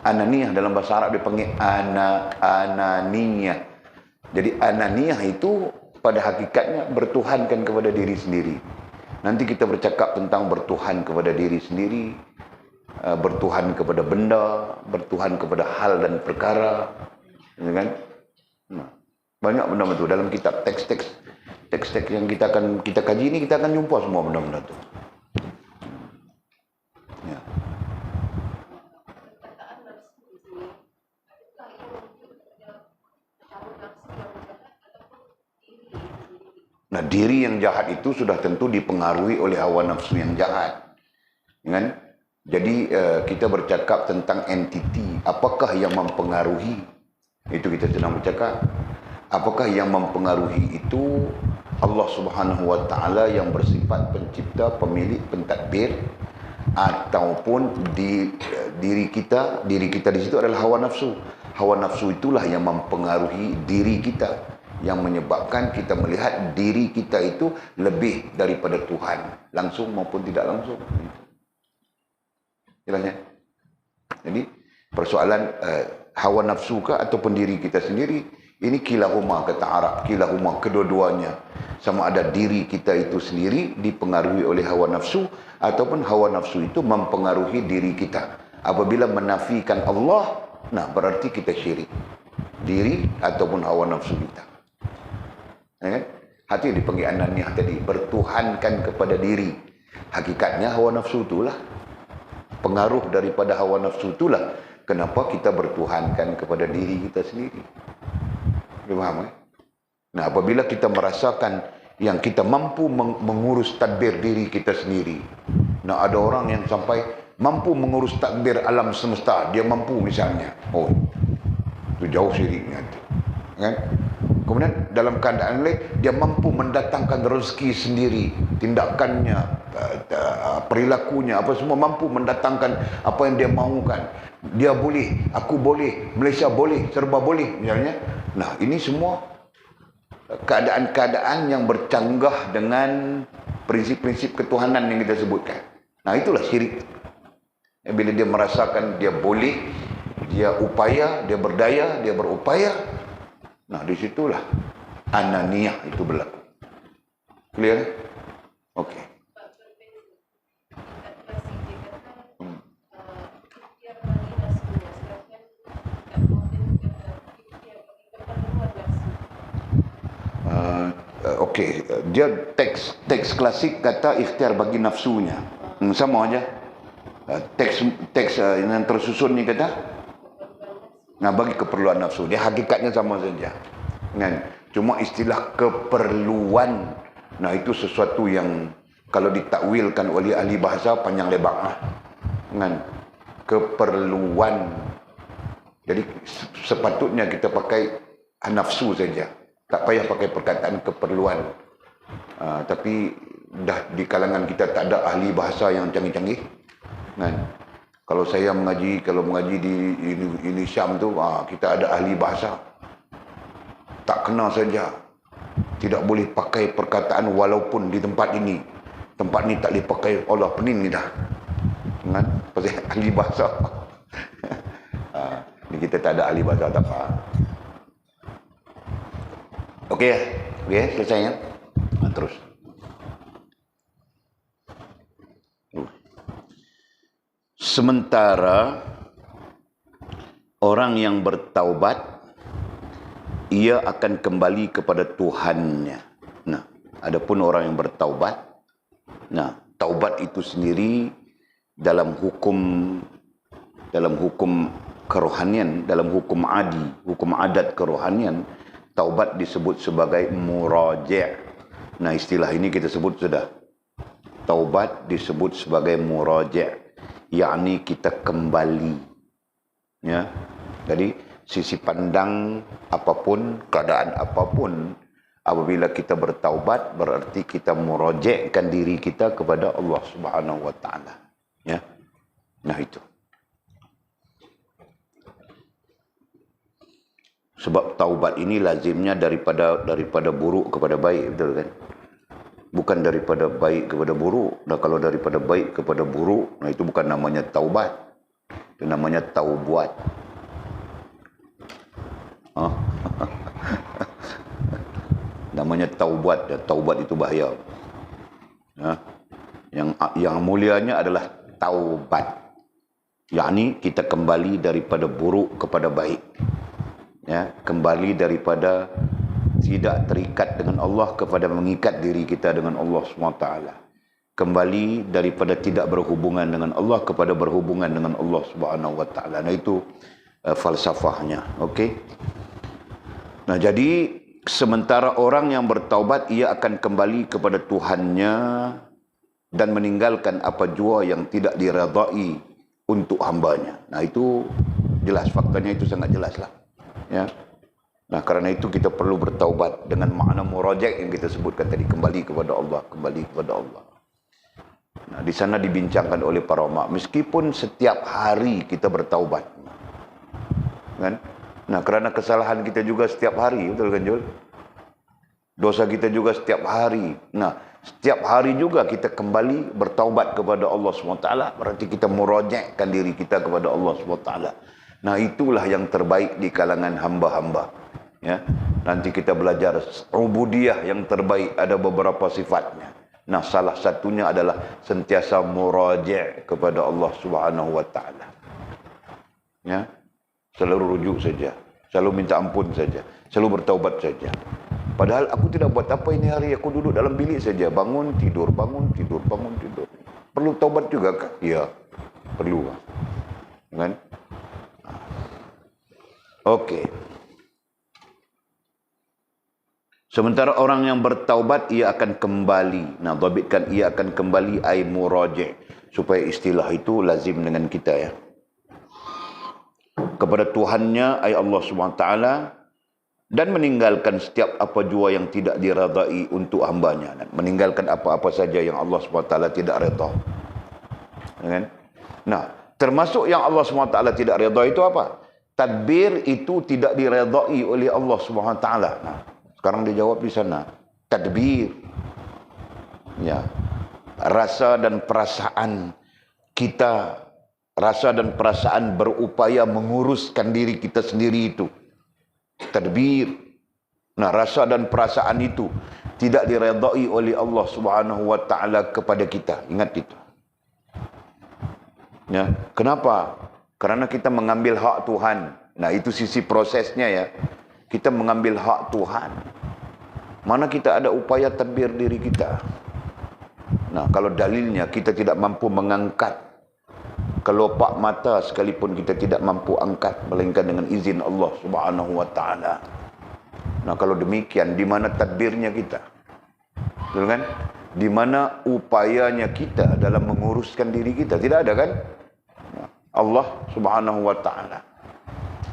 Ananiyah dalam bahasa Arab dipanggil ananiyah. Jadi ananiyah itu pada hakikatnya bertuhankan kepada diri sendiri. Nanti kita bercakap tentang bertuhan kepada diri sendiri, bertuhan kepada benda, bertuhan kepada hal dan perkara, kan? Nah, Banyak benda-benda tu dalam kitab teks-teks yang kita kaji ni, kita akan jumpa semua benda-benda tu. Ya. Nah, diri yang jahat itu sudah tentu dipengaruhi oleh hawa nafsu yang jahat. Kan? Jadi kita bercakap tentang entiti, apakah yang mempengaruhi? Itu kita sedang bercakap. Apakah yang mempengaruhi itu? Allah Subhanahu wa taala yang bersifat pencipta, pemilik, pentadbir, ataupun diri kita di situ adalah hawa nafsu. Hawa nafsu itulah yang mempengaruhi diri kita, yang menyebabkan kita melihat diri kita itu lebih daripada Tuhan, langsung maupun tidak langsung. Jelasnya. Jadi persoalan hawa nafsu ke ataupun diri kita sendiri, ini kilahuma, kata Arab, kilahuma, kedua-duanya. Sama ada diri kita itu sendiri dipengaruhi oleh hawa nafsu, ataupun hawa nafsu itu mempengaruhi diri kita. Apabila menafikan Allah, nah berarti kita syirik. Diri ataupun hawa nafsu kita. Ya kan? Hati dipanggil ananiyah tadi, bertuhankan kepada diri. Hakikatnya hawa nafsu itulah. Pengaruh daripada hawa nafsu itulah kenapa kita bertuhankan kepada diri kita sendiri. Dia faham kan? Nah, apabila kita merasakan yang kita mampu mengurus tadbir diri kita sendiri. Nah, ada orang yang sampai mampu mengurus tadbir alam semesta. Dia mampu misalnya. Oh, itu jauh syiriknya. Kan? Kemudian dalam keadaan lain, dia mampu mendatangkan rezeki sendiri. Tindakannya, perilakunya, apa semua mampu mendatangkan apa yang dia mahukan. Dia boleh, aku boleh, Malaysia boleh, serba boleh misalnya. Nah, ini semua keadaan-keadaan yang bercanggah dengan prinsip-prinsip ketuhanan yang kita sebutkan. Nah, itulah syirik. Bila dia merasakan dia boleh, dia upaya, dia berdaya, dia berupaya. Nah, disitulah ananiyah itu berlaku. Clear? Okey. Okey, dia teks klasik kata ikhtiar bagi nafsunya. Sama aja. Teks yang tersusun ni kata bagi keperluan nafsu. Dia hakikatnya sama saja. Kan? Cuma istilah keperluan, nah itu sesuatu yang kalau ditakwilkan oleh ahli bahasa panjang lebar. Kan? Keperluan. Jadi sepatutnya kita pakai nafsu saja. Tak payah pakai perkataan keperluan. Tapi dah di kalangan kita tak ada ahli bahasa yang canggih-canggih. Kan? Kalau saya mengaji di ini Syam tu, kita ada ahli bahasa. Tak kena saja. Tidak boleh pakai perkataan walaupun di tempat ini. Tempat ni tak boleh pakai, Allah pening ni dah. Kan? Pasal ahli bahasa. Ni kita tak ada ahli bahasa, tak apa. Okey, selesai ya. Terus. Sementara orang yang bertaubat, ia akan kembali kepada Tuhannya. Nah, adapun orang yang bertaubat, nah, taubat itu sendiri dalam hukum kerohanian, dalam hukum adat kerohanian, taubat disebut sebagai muraja'. Nah, istilah ini kita sebut sudah. Taubat disebut sebagai muraja', yakni kita kembali. Ya. Jadi sisi pandang apapun, keadaan apapun, apabila kita bertaubat berarti kita muraja'kan diri kita kepada Allah Subhanahu wa taala. Ya. Nah, itu. Sebab taubat ini lazimnya daripada buruk kepada baik, betul kan? Bukan daripada baik kepada buruk. Nah, kalau daripada baik kepada buruk, nah itu bukan namanya taubat. Itu namanya taubuat. Namanya taubat. Taubat itu bahaya. Yang mulianya adalah taubat. Yakni kita kembali daripada buruk kepada baik. Ya, kembali daripada tidak terikat dengan Allah kepada mengikat diri kita dengan Allah SWT. Kembali daripada tidak berhubungan dengan Allah kepada berhubungan dengan Allah SWT. Nah itu falsafahnya. Okey. Nah jadi sementara orang yang bertaubat ia akan kembali kepada Tuhannya dan meninggalkan apa jua yang tidak diredai untuk hambanya. Nah itu jelas, faktanya itu sangat jelas lah. Ya. Nah kerana itu kita perlu bertaubat dengan makna muraja' yang kita sebutkan tadi, kembali kepada Allah, kembali kepada Allah. Nah di sana dibincangkan oleh para ulama, meskipun setiap hari kita bertaubat, kan? Nah kerana kesalahan kita juga setiap hari, betul kan Jul? Dosa kita juga setiap hari. Nah setiap hari juga kita kembali bertaubat kepada Allah SWT, berarti kita murajakan diri kita kepada Allah SWT. Nah itulah yang terbaik di kalangan hamba-hamba. Ya, nanti kita belajar ubudiyah yang terbaik ada beberapa sifatnya. Nah, salah satunya adalah sentiasa muraja' kepada Allah Subhanahu wa taala. Ya. Selalu rujuk saja, selalu minta ampun saja, selalu bertaubat saja. Padahal aku tidak buat apa ini hari, aku duduk dalam bilik saja, bangun tidur, bangun tidur, bangun tidur. Perlu taubat juga kah? Ya, perlu. Kan? Okey. Sementara orang yang bertaubat ia akan kembali. Nah, dhabitkan ia akan kembali ai muraji', supaya istilah itu lazim dengan kita ya. Kepada Tuhannya ai Allah SWT, dan meninggalkan setiap apa jua yang tidak diredai untuk hambanya. Dan meninggalkan apa-apa saja yang Allah SWT tidak redha. Kan? Nah, termasuk yang Allah SWT tidak redha itu apa? Tadbir itu tidak diredai oleh Allah SWT. Nah, sekarang dia jawab di sana. Tadbir. Ya. Rasa dan perasaan kita, rasa dan perasaan berupaya menguruskan diri kita sendiri itu. Tadbir. Nah, rasa dan perasaan itu tidak diredai oleh Allah Subhanahu wa taala kepada kita. Ingat itu. Ya, kenapa? Karena kita mengambil hak Tuhan. Nah, itu sisi prosesnya ya. Kita mengambil hak Tuhan. Mana kita ada upaya tadbir diri kita. Nah, kalau dalilnya kita tidak mampu mengangkat kelopak mata sekalipun kita tidak mampu angkat, melainkan dengan izin Allah Subhanahu wa taala. Nah, kalau demikian di mana tadbirnya kita? Betul kan? Di mana upayanya kita dalam menguruskan diri kita? Tidak ada kan? Allah Subhanahu wa taala.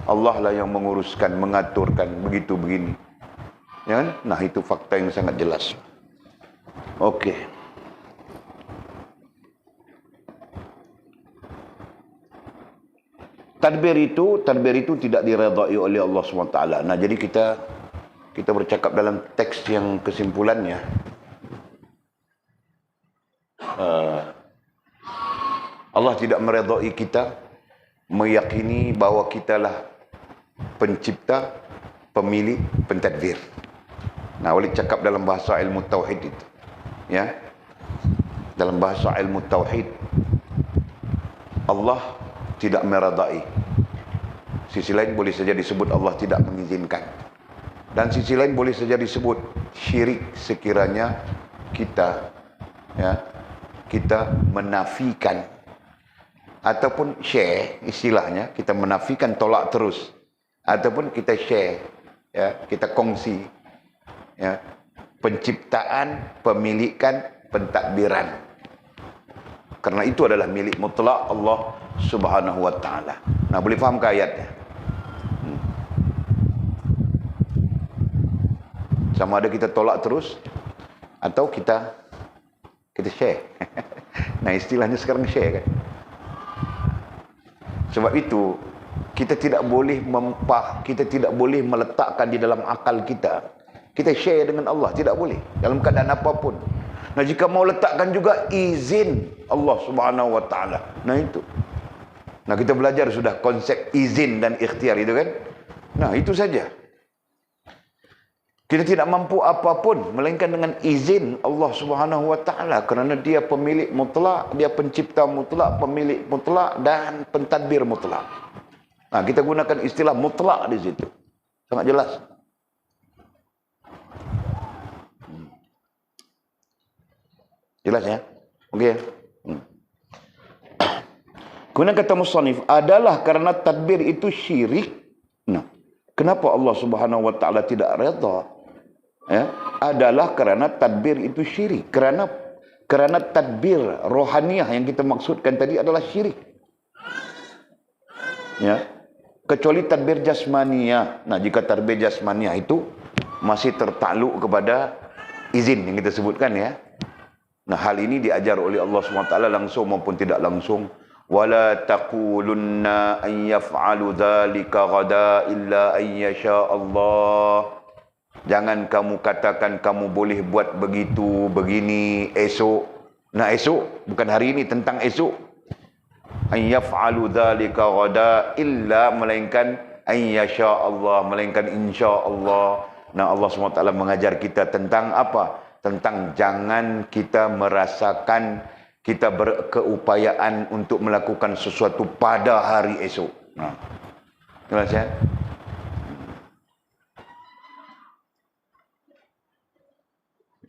Allah lah yang menguruskan, mengaturkan begitu begini. Ya kan? Nah, itu fakta yang sangat jelas. Okey. Tadbir itu tidak diredai oleh Allah SWT. Nah, jadi kita bercakap dalam teks yang kesimpulannya. Allah tidak meredai kita meyakini bahawa kitalah pencipta, pemilik, pentadbir. Nah, boleh cakap dalam bahasa ilmu tauhid itu. Ya. Dalam bahasa ilmu tauhid, Allah tidak meredai. Sisi lain boleh saja disebut Allah tidak mengizinkan. Dan sisi lain boleh saja disebut syirik sekiranya kita menafikan ataupun share, istilahnya kita menafikan, tolak terus, ataupun kita share, ya, kita kongsi, ya, penciptaan, pemilikan, pentadbiran. Karena itu adalah milik mutlak Allah Subhanahu wa taala. Nah, boleh faham ke ayatnya? Sama ada kita tolak terus atau kita share. Nah, istilahnya sekarang share kan. Sebab itu kita tidak boleh meletakkan di dalam akal kita share dengan Allah, tidak boleh dalam keadaan apapun. Nah, jika mau letakkan juga izin Allah Subhanahu wa taala. Nah, itu. Nah, kita belajar sudah konsep izin dan ikhtiar itu kan. Nah, itu saja. Kita tidak mampu apapun melainkan dengan izin Allah Subhanahu wa taala, kerana Dia pemilik mutlak, Dia pencipta mutlak, pemilik mutlak dan pentadbir mutlak. Nah, kita gunakan istilah mutlak di situ. Sangat jelas. Jelas ya? Okey. Kemudian kata musannif, adalah kerana tadbir itu syirik. Nah, kenapa Allah Subhanahu wa taala tidak redha? Ya, adalah kerana tadbir itu syirik. Kerana tadbir rohaniah yang kita maksudkan tadi adalah syirik. Ya. Kecuali tadbir jasmaniah. Nah, jika tadbir jasmaniah itu masih tertakluk kepada izin yang kita sebutkan ya. Nah, hal ini diajar oleh Allah SWT langsung maupun tidak langsung. Wala taqulunna an yaf'alu dhalika ghada illa an yasha Allah. Jangan kamu katakan kamu boleh buat begitu, begini esok. Nah, esok bukan hari ini, tentang esok. An yaf'alu dhalika ghada illa, melainkan an yasha Allah, melainkan insya Allah. Nah, Allah SWT mengajar kita tentang apa? Tentang jangan kita merasakan kita berkeupayaan untuk melakukan sesuatu pada hari esok. Nah, jelas ya?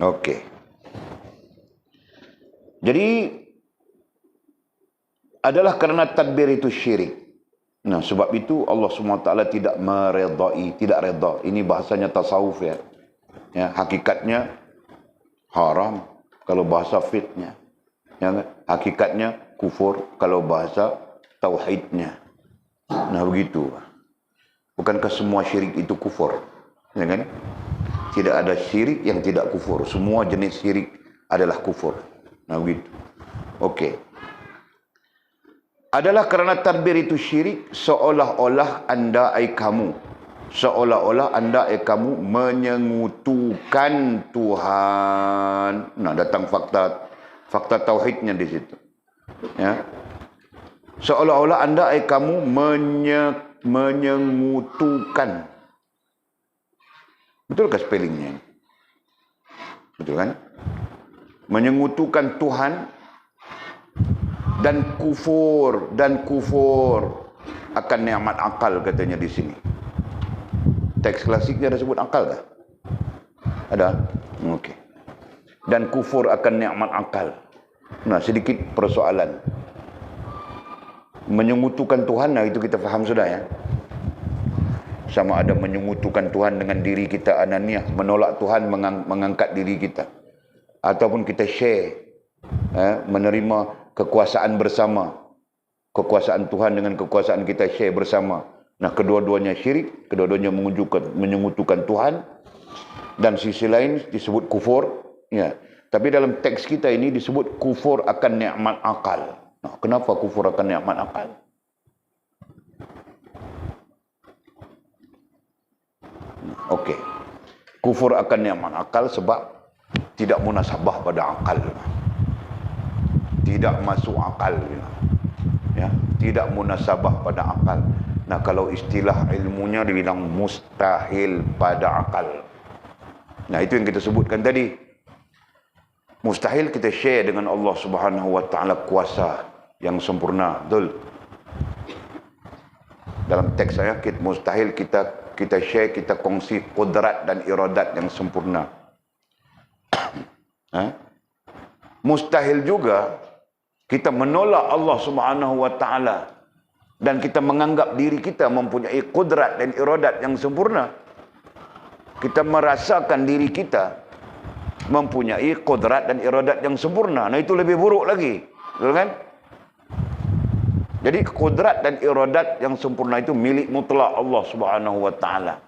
Okey. Jadi adalah kerana tadbir itu syirik. Nah, sebab itu Allah SWT tidak meredai, tidak redha. Ini bahasanya tasawuf ya. Ya, hakikatnya haram kalau bahasa fiqhnya. Ya, hakikatnya kufur kalau bahasa tauhidnya. Nah, begitu. Bukankah semua syirik itu kufur? Ya kan? Tidak ada syirik yang tidak kufur. Semua jenis syirik adalah kufur. Nah, begitu. Okey. Adalah kerana tadbir itu syirik, seolah-olah anda kamu menyengutukan Tuhan. Nah, datang fakta tauhidnya di situ. Ya. Seolah-olah anda kamu menyengutukan. Betulkah spellingnya? Betul kan? Menyengutukan Tuhan dan kufur akan nikmat akal, katanya di sini. Teks klasiknya ada sebut akal tak? Ada? Okey. Dan kufur akan nikmat akal. Nah, sedikit persoalan. Menyekutukan Tuhan, nah itu kita faham sudah ya. Sama ada menyekutukan Tuhan dengan diri kita ananiah, menolak Tuhan, mengangkat diri kita. Ataupun kita share, menerima kekuasaan bersama. Kekuasaan Tuhan dengan kekuasaan kita share bersama. Nah, kedua-duanya syirik, kedua-duanya menyekutukan Tuhan. Dan sisi lain disebut kufur. Ya. Tapi dalam teks kita ini disebut kufur akan nikmat akal. Nah, kenapa kufur akan nikmat akal? Okey. Kufur akan nikmat akal sebab tidak munasabah pada akal. Tidak masuk akal. Ya, tidak munasabah pada akal. Nah, kalau istilah ilmunya dibilang mustahil pada akal. Nah, itu yang kita sebutkan tadi. Mustahil kita share dengan Allah Subhanahu wa taala kuasa yang sempurna. Betul. Dalam teks saya, mustahil kita share, kita kongsi kudrat dan iradat yang sempurna. Mustahil juga kita menolak Allah Subhanahu wa taala dan kita menganggap diri kita mempunyai kudrat dan iradat yang sempurna. Kita merasakan diri kita mempunyai kudrat dan iradat yang sempurna. Nah, itu lebih buruk lagi. Betul kan? Jadi kudrat dan iradat yang sempurna itu milik mutlak Allah Subhanahu wa taala.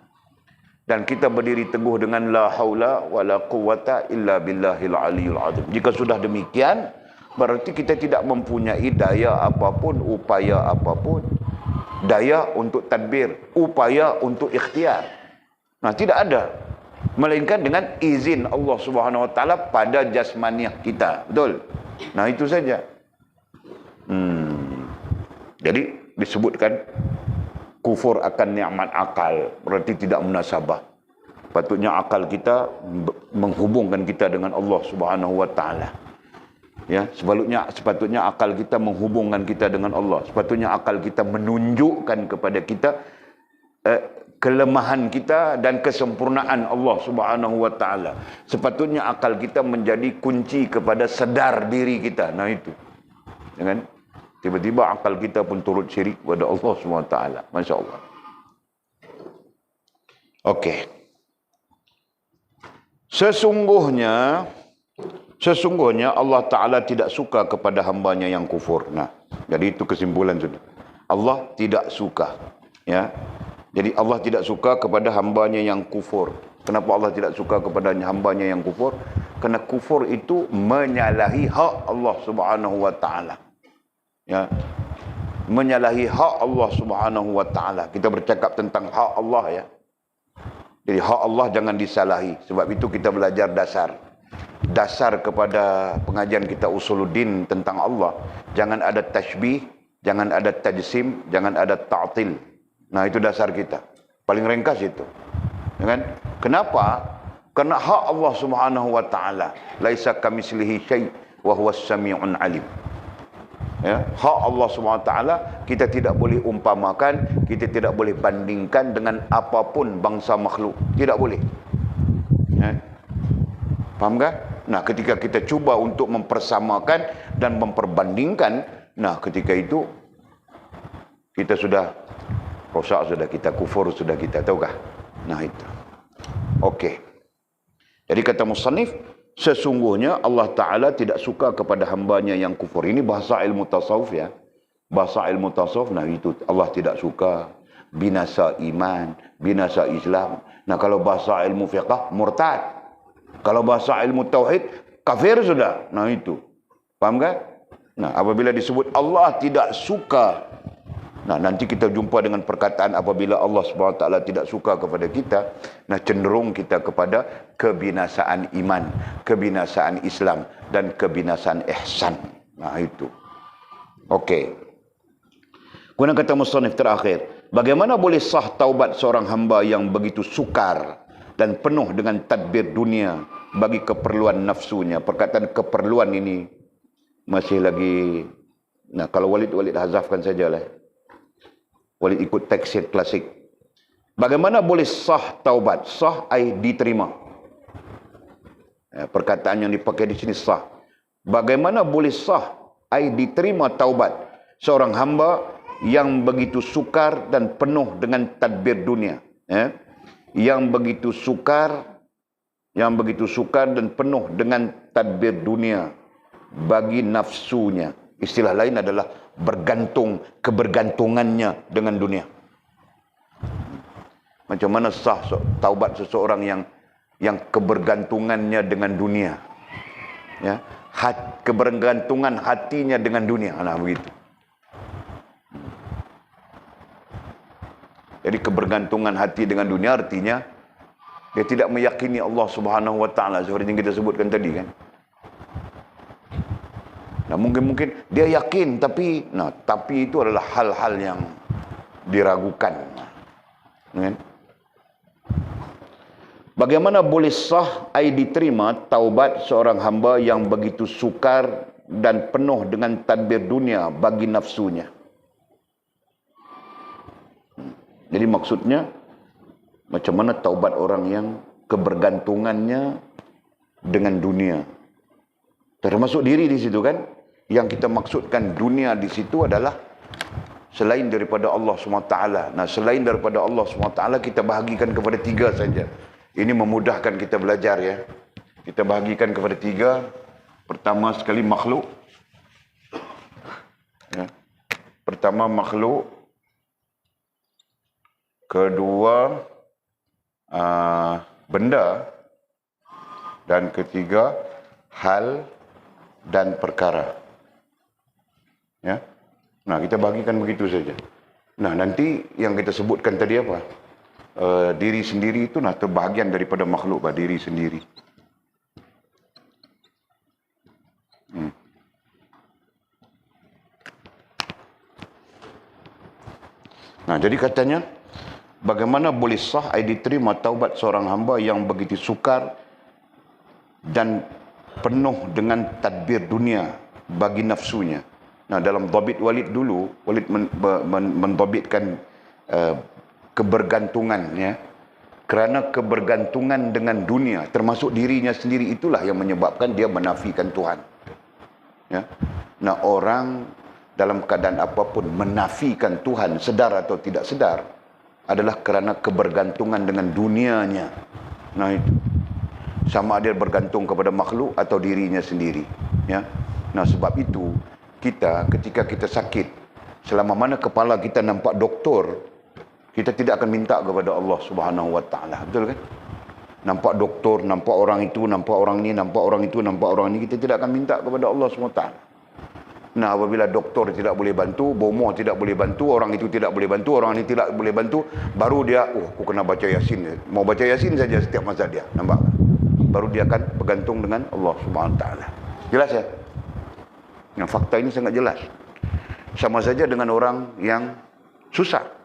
Dan kita berdiri teguh dengan la haula wala quwata illa billahil aliyul azim. Jika sudah demikian, berarti kita tidak mempunyai daya apapun, upaya apapun. Daya untuk tadbir, upaya untuk ikhtiar. Nah, tidak ada. Melainkan dengan izin Allah Subhanahu wa taala pada jasmaniah kita. Betul? Nah, itu saja. Jadi disebutkan kufur akan nikmat akal, berarti tidak munasabah. Patutnya akal kita menghubungkan kita dengan Allah Subhanahu wa taala. Ya, sepatutnya akal kita menghubungkan kita dengan Allah. Sepatutnya akal kita menunjukkan kepada kita kelemahan kita dan kesempurnaan Allah Subhanahu wa taala. Sepatutnya akal kita menjadi kunci kepada sedar diri kita. Nah itu. Ya kan? Tiba-tiba akal kita pun turut syirik kepada Allah Subhanahu wa taala. Masya-Allah. Okey. Sesungguhnya Allah Ta'ala tidak suka kepada hambanya yang kufur. Nah, jadi itu kesimpulan sudah. Allah tidak suka. Ya. Jadi Allah tidak suka kepada hambanya yang kufur. Kenapa Allah tidak suka kepada hambanya yang kufur? Kerana kufur itu menyalahi hak Allah Subhanahu wa taala. Ya. Menyalahi hak Allah Subhanahu wa taala. Kita bercakap tentang hak Allah ya. Jadi hak Allah jangan disalahi. Sebab itu kita belajar dasar kepada pengajian kita Usuluddin tentang Allah. Jangan ada tashbih, jangan ada tajsim, jangan ada ta'til. Nah itu dasar kita. Paling ringkas itu. Ya kan? Kenapa? Karena hak Allah Subhanahu wa taala, laisa kamitslihi syai' wa huwas sami'un alim. Ya, hak Allah Subhanahu wa taala kita tidak boleh umpamakan, kita tidak boleh bandingkan dengan apapun bangsa makhluk. Tidak boleh. Ya. Faham tak? Nah, ketika kita cuba untuk mempersamakan dan memperbandingkan, nah ketika itu kita sudah rosak, sudah kita kufur, sudah kita, tahukah? Nah itu. Okey. Jadi kata musannif, sesungguhnya Allah Ta'ala tidak suka kepada hambanya yang kufur. Ini bahasa ilmu tasawuf ya. Bahasa ilmu tasawuf, nah itu Allah tidak suka. Binasa iman, binasa Islam. Nah kalau bahasa ilmu fiqah, murtad. Kalau bahasa ilmu tauhid, kafir sudah. Nah itu. Faham kan? Nah apabila disebut Allah tidak suka, nah nanti kita jumpa dengan perkataan apabila Allah SWT tidak suka kepada kita, nah cenderung kita kepada kebinasaan iman, kebinasaan Islam dan kebinasaan ihsan. Nah itu. Okey. Kemudian kata musannif terakhir, bagaimana boleh sah taubat seorang hamba yang begitu sukar dan penuh dengan tadbir dunia bagi keperluan nafsunya? Perkataan keperluan ini masih lagi, nah kalau Walid hazafkan sajalah. Walid ikut tafsir klasik. Bagaimana boleh sah taubat? Sah ay diterima. Ya, perkataan yang dipakai di sini sah. Bagaimana boleh sah ay diterima taubat seorang hamba yang begitu sukar dan penuh dengan tadbir dunia, ya? Yang begitu sukar dan penuh dengan tadbir dunia bagi nafsunya. Istilah lain adalah kebergantungannya dengan dunia. Macam mana sah taubat seseorang yang kebergantungannya dengan dunia, ya, kebergantungan hatinya dengan dunia. Nah begitu. Jadi kebergantungan hati dengan dunia artinya dia tidak meyakini Allah Subhanahu wa taala seperti yang kita sebutkan tadi kan. Nah, mungkin dia yakin tapi itu adalah hal-hal yang diragukan. Kan? Bagaimana boleh sah ay diterima taubat seorang hamba yang begitu sukar dan penuh dengan tadbir dunia bagi nafsunya? Jadi maksudnya macam mana taubat orang yang kebergantungannya dengan dunia? Termasuk diri di situ kan? Yang kita maksudkan dunia di situ adalah selain daripada Allah SWT. Nah, selain daripada Allah SWT kita bahagikan kepada 3 saja. Ini memudahkan kita belajar ya. Kita bahagikan kepada 3. Pertama sekali makhluk. Ya. Pertama makhluk. Kedua benda. Dan ketiga hal dan perkara. Ya. Nah, kita bagikan begitu saja. Nah, nanti yang kita sebutkan tadi apa? Diri sendiri itu terbahagian daripada makhluk, diri sendiri. Nah, jadi katanya, bagaimana boleh sah ay diterima taubat seorang hamba yang begitu sukar dan penuh dengan tadbir dunia bagi nafsunya? Nah, dalam dhabit Walid dulu, Walid mendhabitkan kebergantungan, ya. Kerana kebergantungan dengan dunia, termasuk dirinya sendiri, itulah yang menyebabkan dia menafikan Tuhan. Ya. Nah, orang dalam keadaan apapun menafikan Tuhan, sedar atau tidak sedar, adalah kerana kebergantungan dengan dunianya. Nah, itu. Sama dia bergantung kepada makhluk atau dirinya sendiri. Ya. Nah, sebab itu, kita ketika kita sakit, selama mana kepala kita nampak doktor, kita tidak akan minta kepada Allah Subhanahu Wa Taala. Betul kan? Nampak doktor, nampak orang itu, nampak orang ini, nampak orang itu, nampak orang ini, kita tidak akan minta kepada Allah Subhanahu Wa Taala. Nah, apabila doktor tidak boleh bantu, bomoh tidak boleh bantu, orang itu tidak boleh bantu, orang ini tidak boleh bantu, baru dia, aku kena baca Yasin. Mau baca Yasin saja setiap masa dia. Nampak? Baru dia akan bergantung dengan Allah Subhanahu Wa Taala. Jelas ya? Yang fakta ini sangat jelas. Sama saja dengan orang yang susah.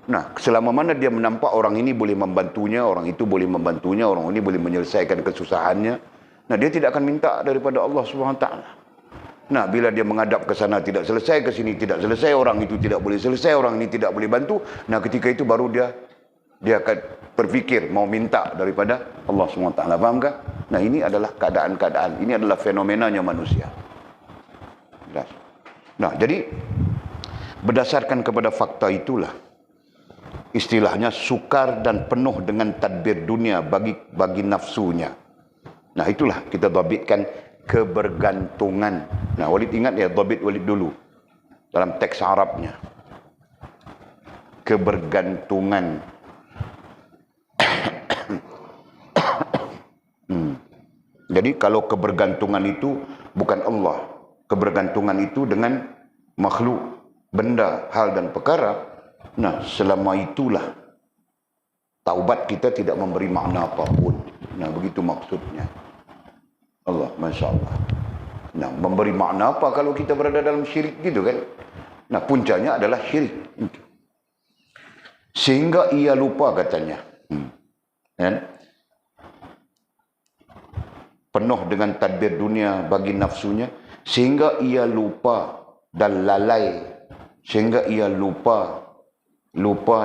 Nah, selama mana dia menampak orang ini boleh membantunya, orang itu boleh membantunya, orang ini boleh menyelesaikan kesusahannya, nah dia tidak akan minta daripada Allah SWT. Nah, bila dia menghadap ke sana tidak selesai, ke sini tidak selesai, orang itu tidak boleh selesai, orang ini tidak boleh bantu, nah ketika itu baru dia akan berfikir mau minta daripada Allah SWT. Faham kan? Nah, ini adalah keadaan-keadaan, ini adalah fenomenanya manusia. Nah, jadi berdasarkan kepada fakta itulah, istilahnya sukar dan penuh dengan tadbir dunia bagi nafsunya. Nah, itulah kita dhabitkan kebergantungan. Nah, Walid ingat ya, dhabit Walid dulu dalam teks Arabnya. Kebergantungan. Jadi kalau kebergantungan itu bukan Allah, kebergantungan itu dengan makhluk, benda, hal dan perkara, nah, selama itulah taubat kita tidak memberi makna apapun. Nah, begitu maksudnya. Allah, Masya Allah. Nah, memberi makna apa kalau kita berada dalam syirik gitu kan? Nah, puncanya adalah syirik. Sehingga ia lupa katanya. Kan? Penuh dengan tadbir dunia bagi nafsunya, sehingga ia lupa dan lalai. Sehingga ia lupa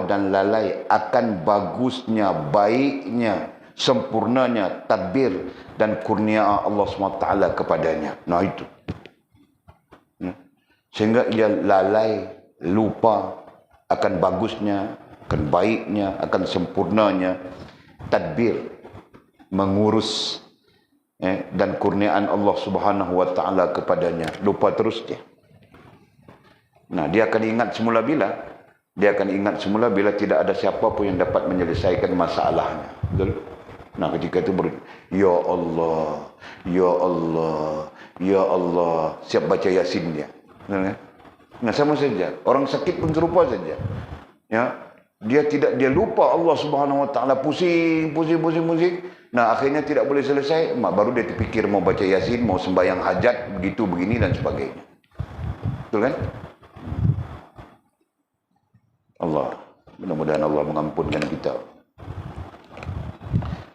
dan lalai akan bagusnya, baiknya, sempurnanya tadbir dan kurnia Allah SWT kepadanya. Nah, itu. Sehingga ia lalai, lupa akan bagusnya, akan baiknya, akan sempurnanya tadbir, mengurus dan kurniaan Allah Subhanahu Wa Taala kepadanya. Lupa terus dia. Nah, dia akan ingat semula bila? Dia akan ingat semula bila tidak ada siapa pun yang dapat menyelesaikan masalahnya. Betul? Nah, ketika itu ya Allah, ya Allah, ya Allah. Siap baca Yasin dia. Nah, sama saja. Orang sakit pun serupa saja. Ya, dia lupa Allah Subhanahu Wa Taala, pusing. Nah, akhirnya tidak boleh selesai, baru dia terfikir mau baca Yasin, mau sembahyang hajat, begitu begini dan sebagainya. Betul kan? Allah, mudah-mudahan Allah mengampunkan kita.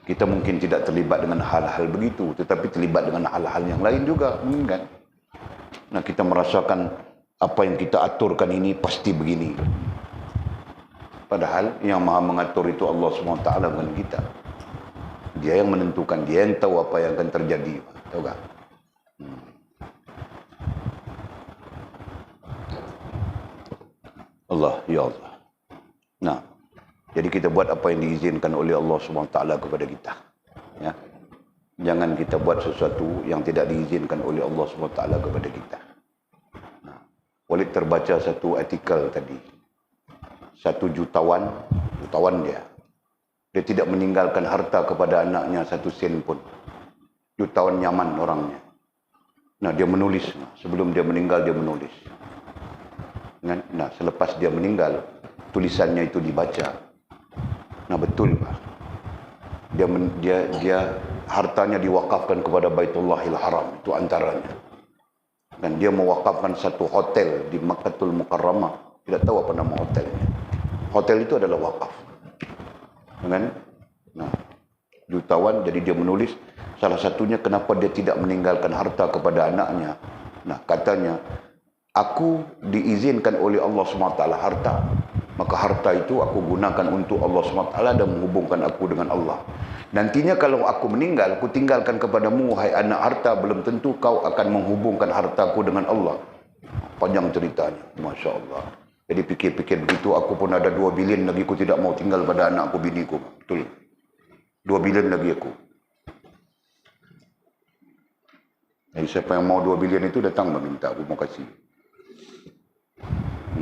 Kita mungkin tidak terlibat dengan hal-hal begitu, tetapi terlibat dengan hal-hal yang lain juga, mungkin kan? Nah, kita merasakan apa yang kita aturkan ini pasti begini. Padahal yang maha mengatur itu Allah SWT, bukan kita. Dia yang menentukan, dia yang tahu apa yang akan terjadi. Tahu tak? Allah, ya Allah. Nah, jadi kita buat apa yang diizinkan oleh Allah SWT kepada kita. Ya. Jangan kita buat sesuatu yang tidak diizinkan oleh Allah SWT kepada kita. Nah, Walid terbaca satu artikel tadi. 1 jutawan dia tidak meninggalkan harta kepada anaknya 1 sen pun. Jutawan nyaman orangnya. Nah, dia menulis. Sebelum dia meninggal, dia menulis. Nah, selepas dia meninggal, tulisannya itu dibaca. Nah, betul Pak. Dia hartanya diwakafkan kepada Baitullahil Haram. Itu antaranya. Dan dia mewakafkan satu hotel di Makkahul Mukarramah. Tidak tahu apa nama hotelnya. Hotel itu adalah wakaf. Kan? Nah, jutawan, jadi dia menulis salah satunya kenapa dia tidak meninggalkan harta kepada anaknya. Nah, katanya, aku diizinkan oleh Allah SWT harta. Maka harta itu aku gunakan untuk Allah SWT dan menghubungkan aku dengan Allah. Nantinya kalau aku meninggal, aku tinggalkan kepadamu, wahai anak harta, belum tentu kau akan menghubungkan hartaku dengan Allah. Panjang ceritanya, Masya Allah. Jadi pikir-pikir begitu, aku pun ada 2 bilion lagi, aku tidak mau tinggal pada anakku, biniku. Betul. 2 bilion lagi aku. Jadi siapa yang mau 2 bilion itu datang meminta, aku mau kasih.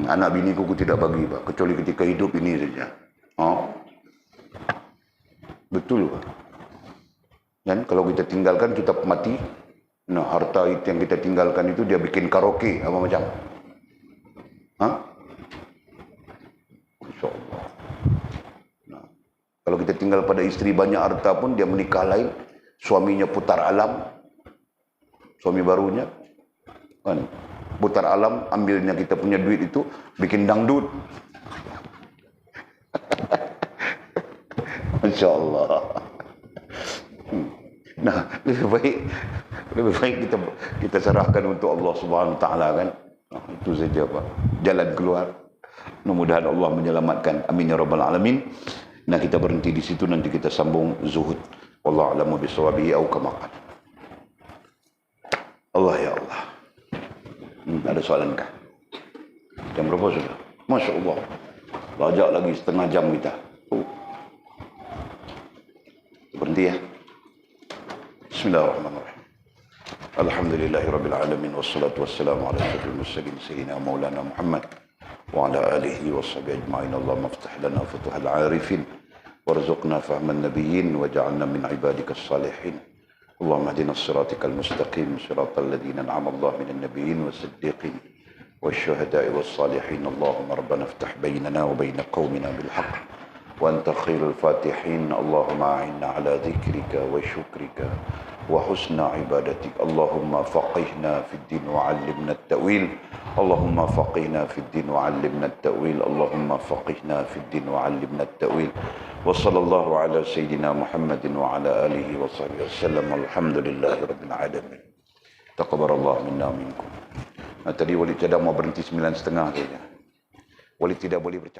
Anak biniku aku tidak bagi, Pak. Kecuali ketika hidup ini saja. Betul, Pak. Dan kalau kita tinggalkan, kita mati. Nah, harta itu yang kita tinggalkan itu dia bikin karaoke, apa macam? Insya Allah. Nah, kalau kita tinggal pada isteri banyak harta pun, dia menikah lain. Suaminya putar alam. Suami barunya. Kan? Putar alam, ambilnya kita punya duit itu, bikin dangdut. Masya Allah. Nah, lebih baik kita serahkan untuk Allah Subhanahu Wa Taala, kan. Nah, itu saja, Pak. Jalan keluar. Mudah-mudahan Allah menyelamatkan. Amin ya rabbal alamin. Nah, kita berhenti di situ, nanti kita sambung zuhud. Wallahu a'lamu bishawabihi au kama qala. Allah ya Allah. Ada soalan kah? Jam berapa sudah? Masya Allah. Lajak lagi setengah jam kita. Berhenti ya. Bismillahirrahmanirrahim. Alhamdulillahirabbil alamin wassalatu wassalamu ala asyrafil mursalin sayyidina maulana Muhammad wa ala alihi washabihi ajma'in. Allahumma iftah lana futuhal 'arifin warzuqna fahman nabiyyin waj'alna min ibadikas salihin. Allahumma hdina as-siratal mustaqim siratal ladzina an'ama Allahu minan nabiyyin was-siddiqin wasyuhada'i was-salihin. Allahumma rabbana iftah bainana wa bain qaumina bil haqq wa anta khairul fatihin. Allahumma a'inna ala dzikrika wa syukrika wa husna ibadatik. Allahumma faqihna fid din wa 'allimna at-ta'wil. Allahumma faqihna fid din wa 'allimna at-ta'wil. Allahumma faqihna fid din wa 'allimna at-ta'wil. Wa sallallahu ala sayyidina Muhammadin wa ala alihi wa sahbihi wasallam. Alhamdulillahi rabbil alamin. Taqabbalallahu minna minkum. Nah, tadi Walid Cadang mau berhenti 9.30 saja. Walid tidak boleh bercakap.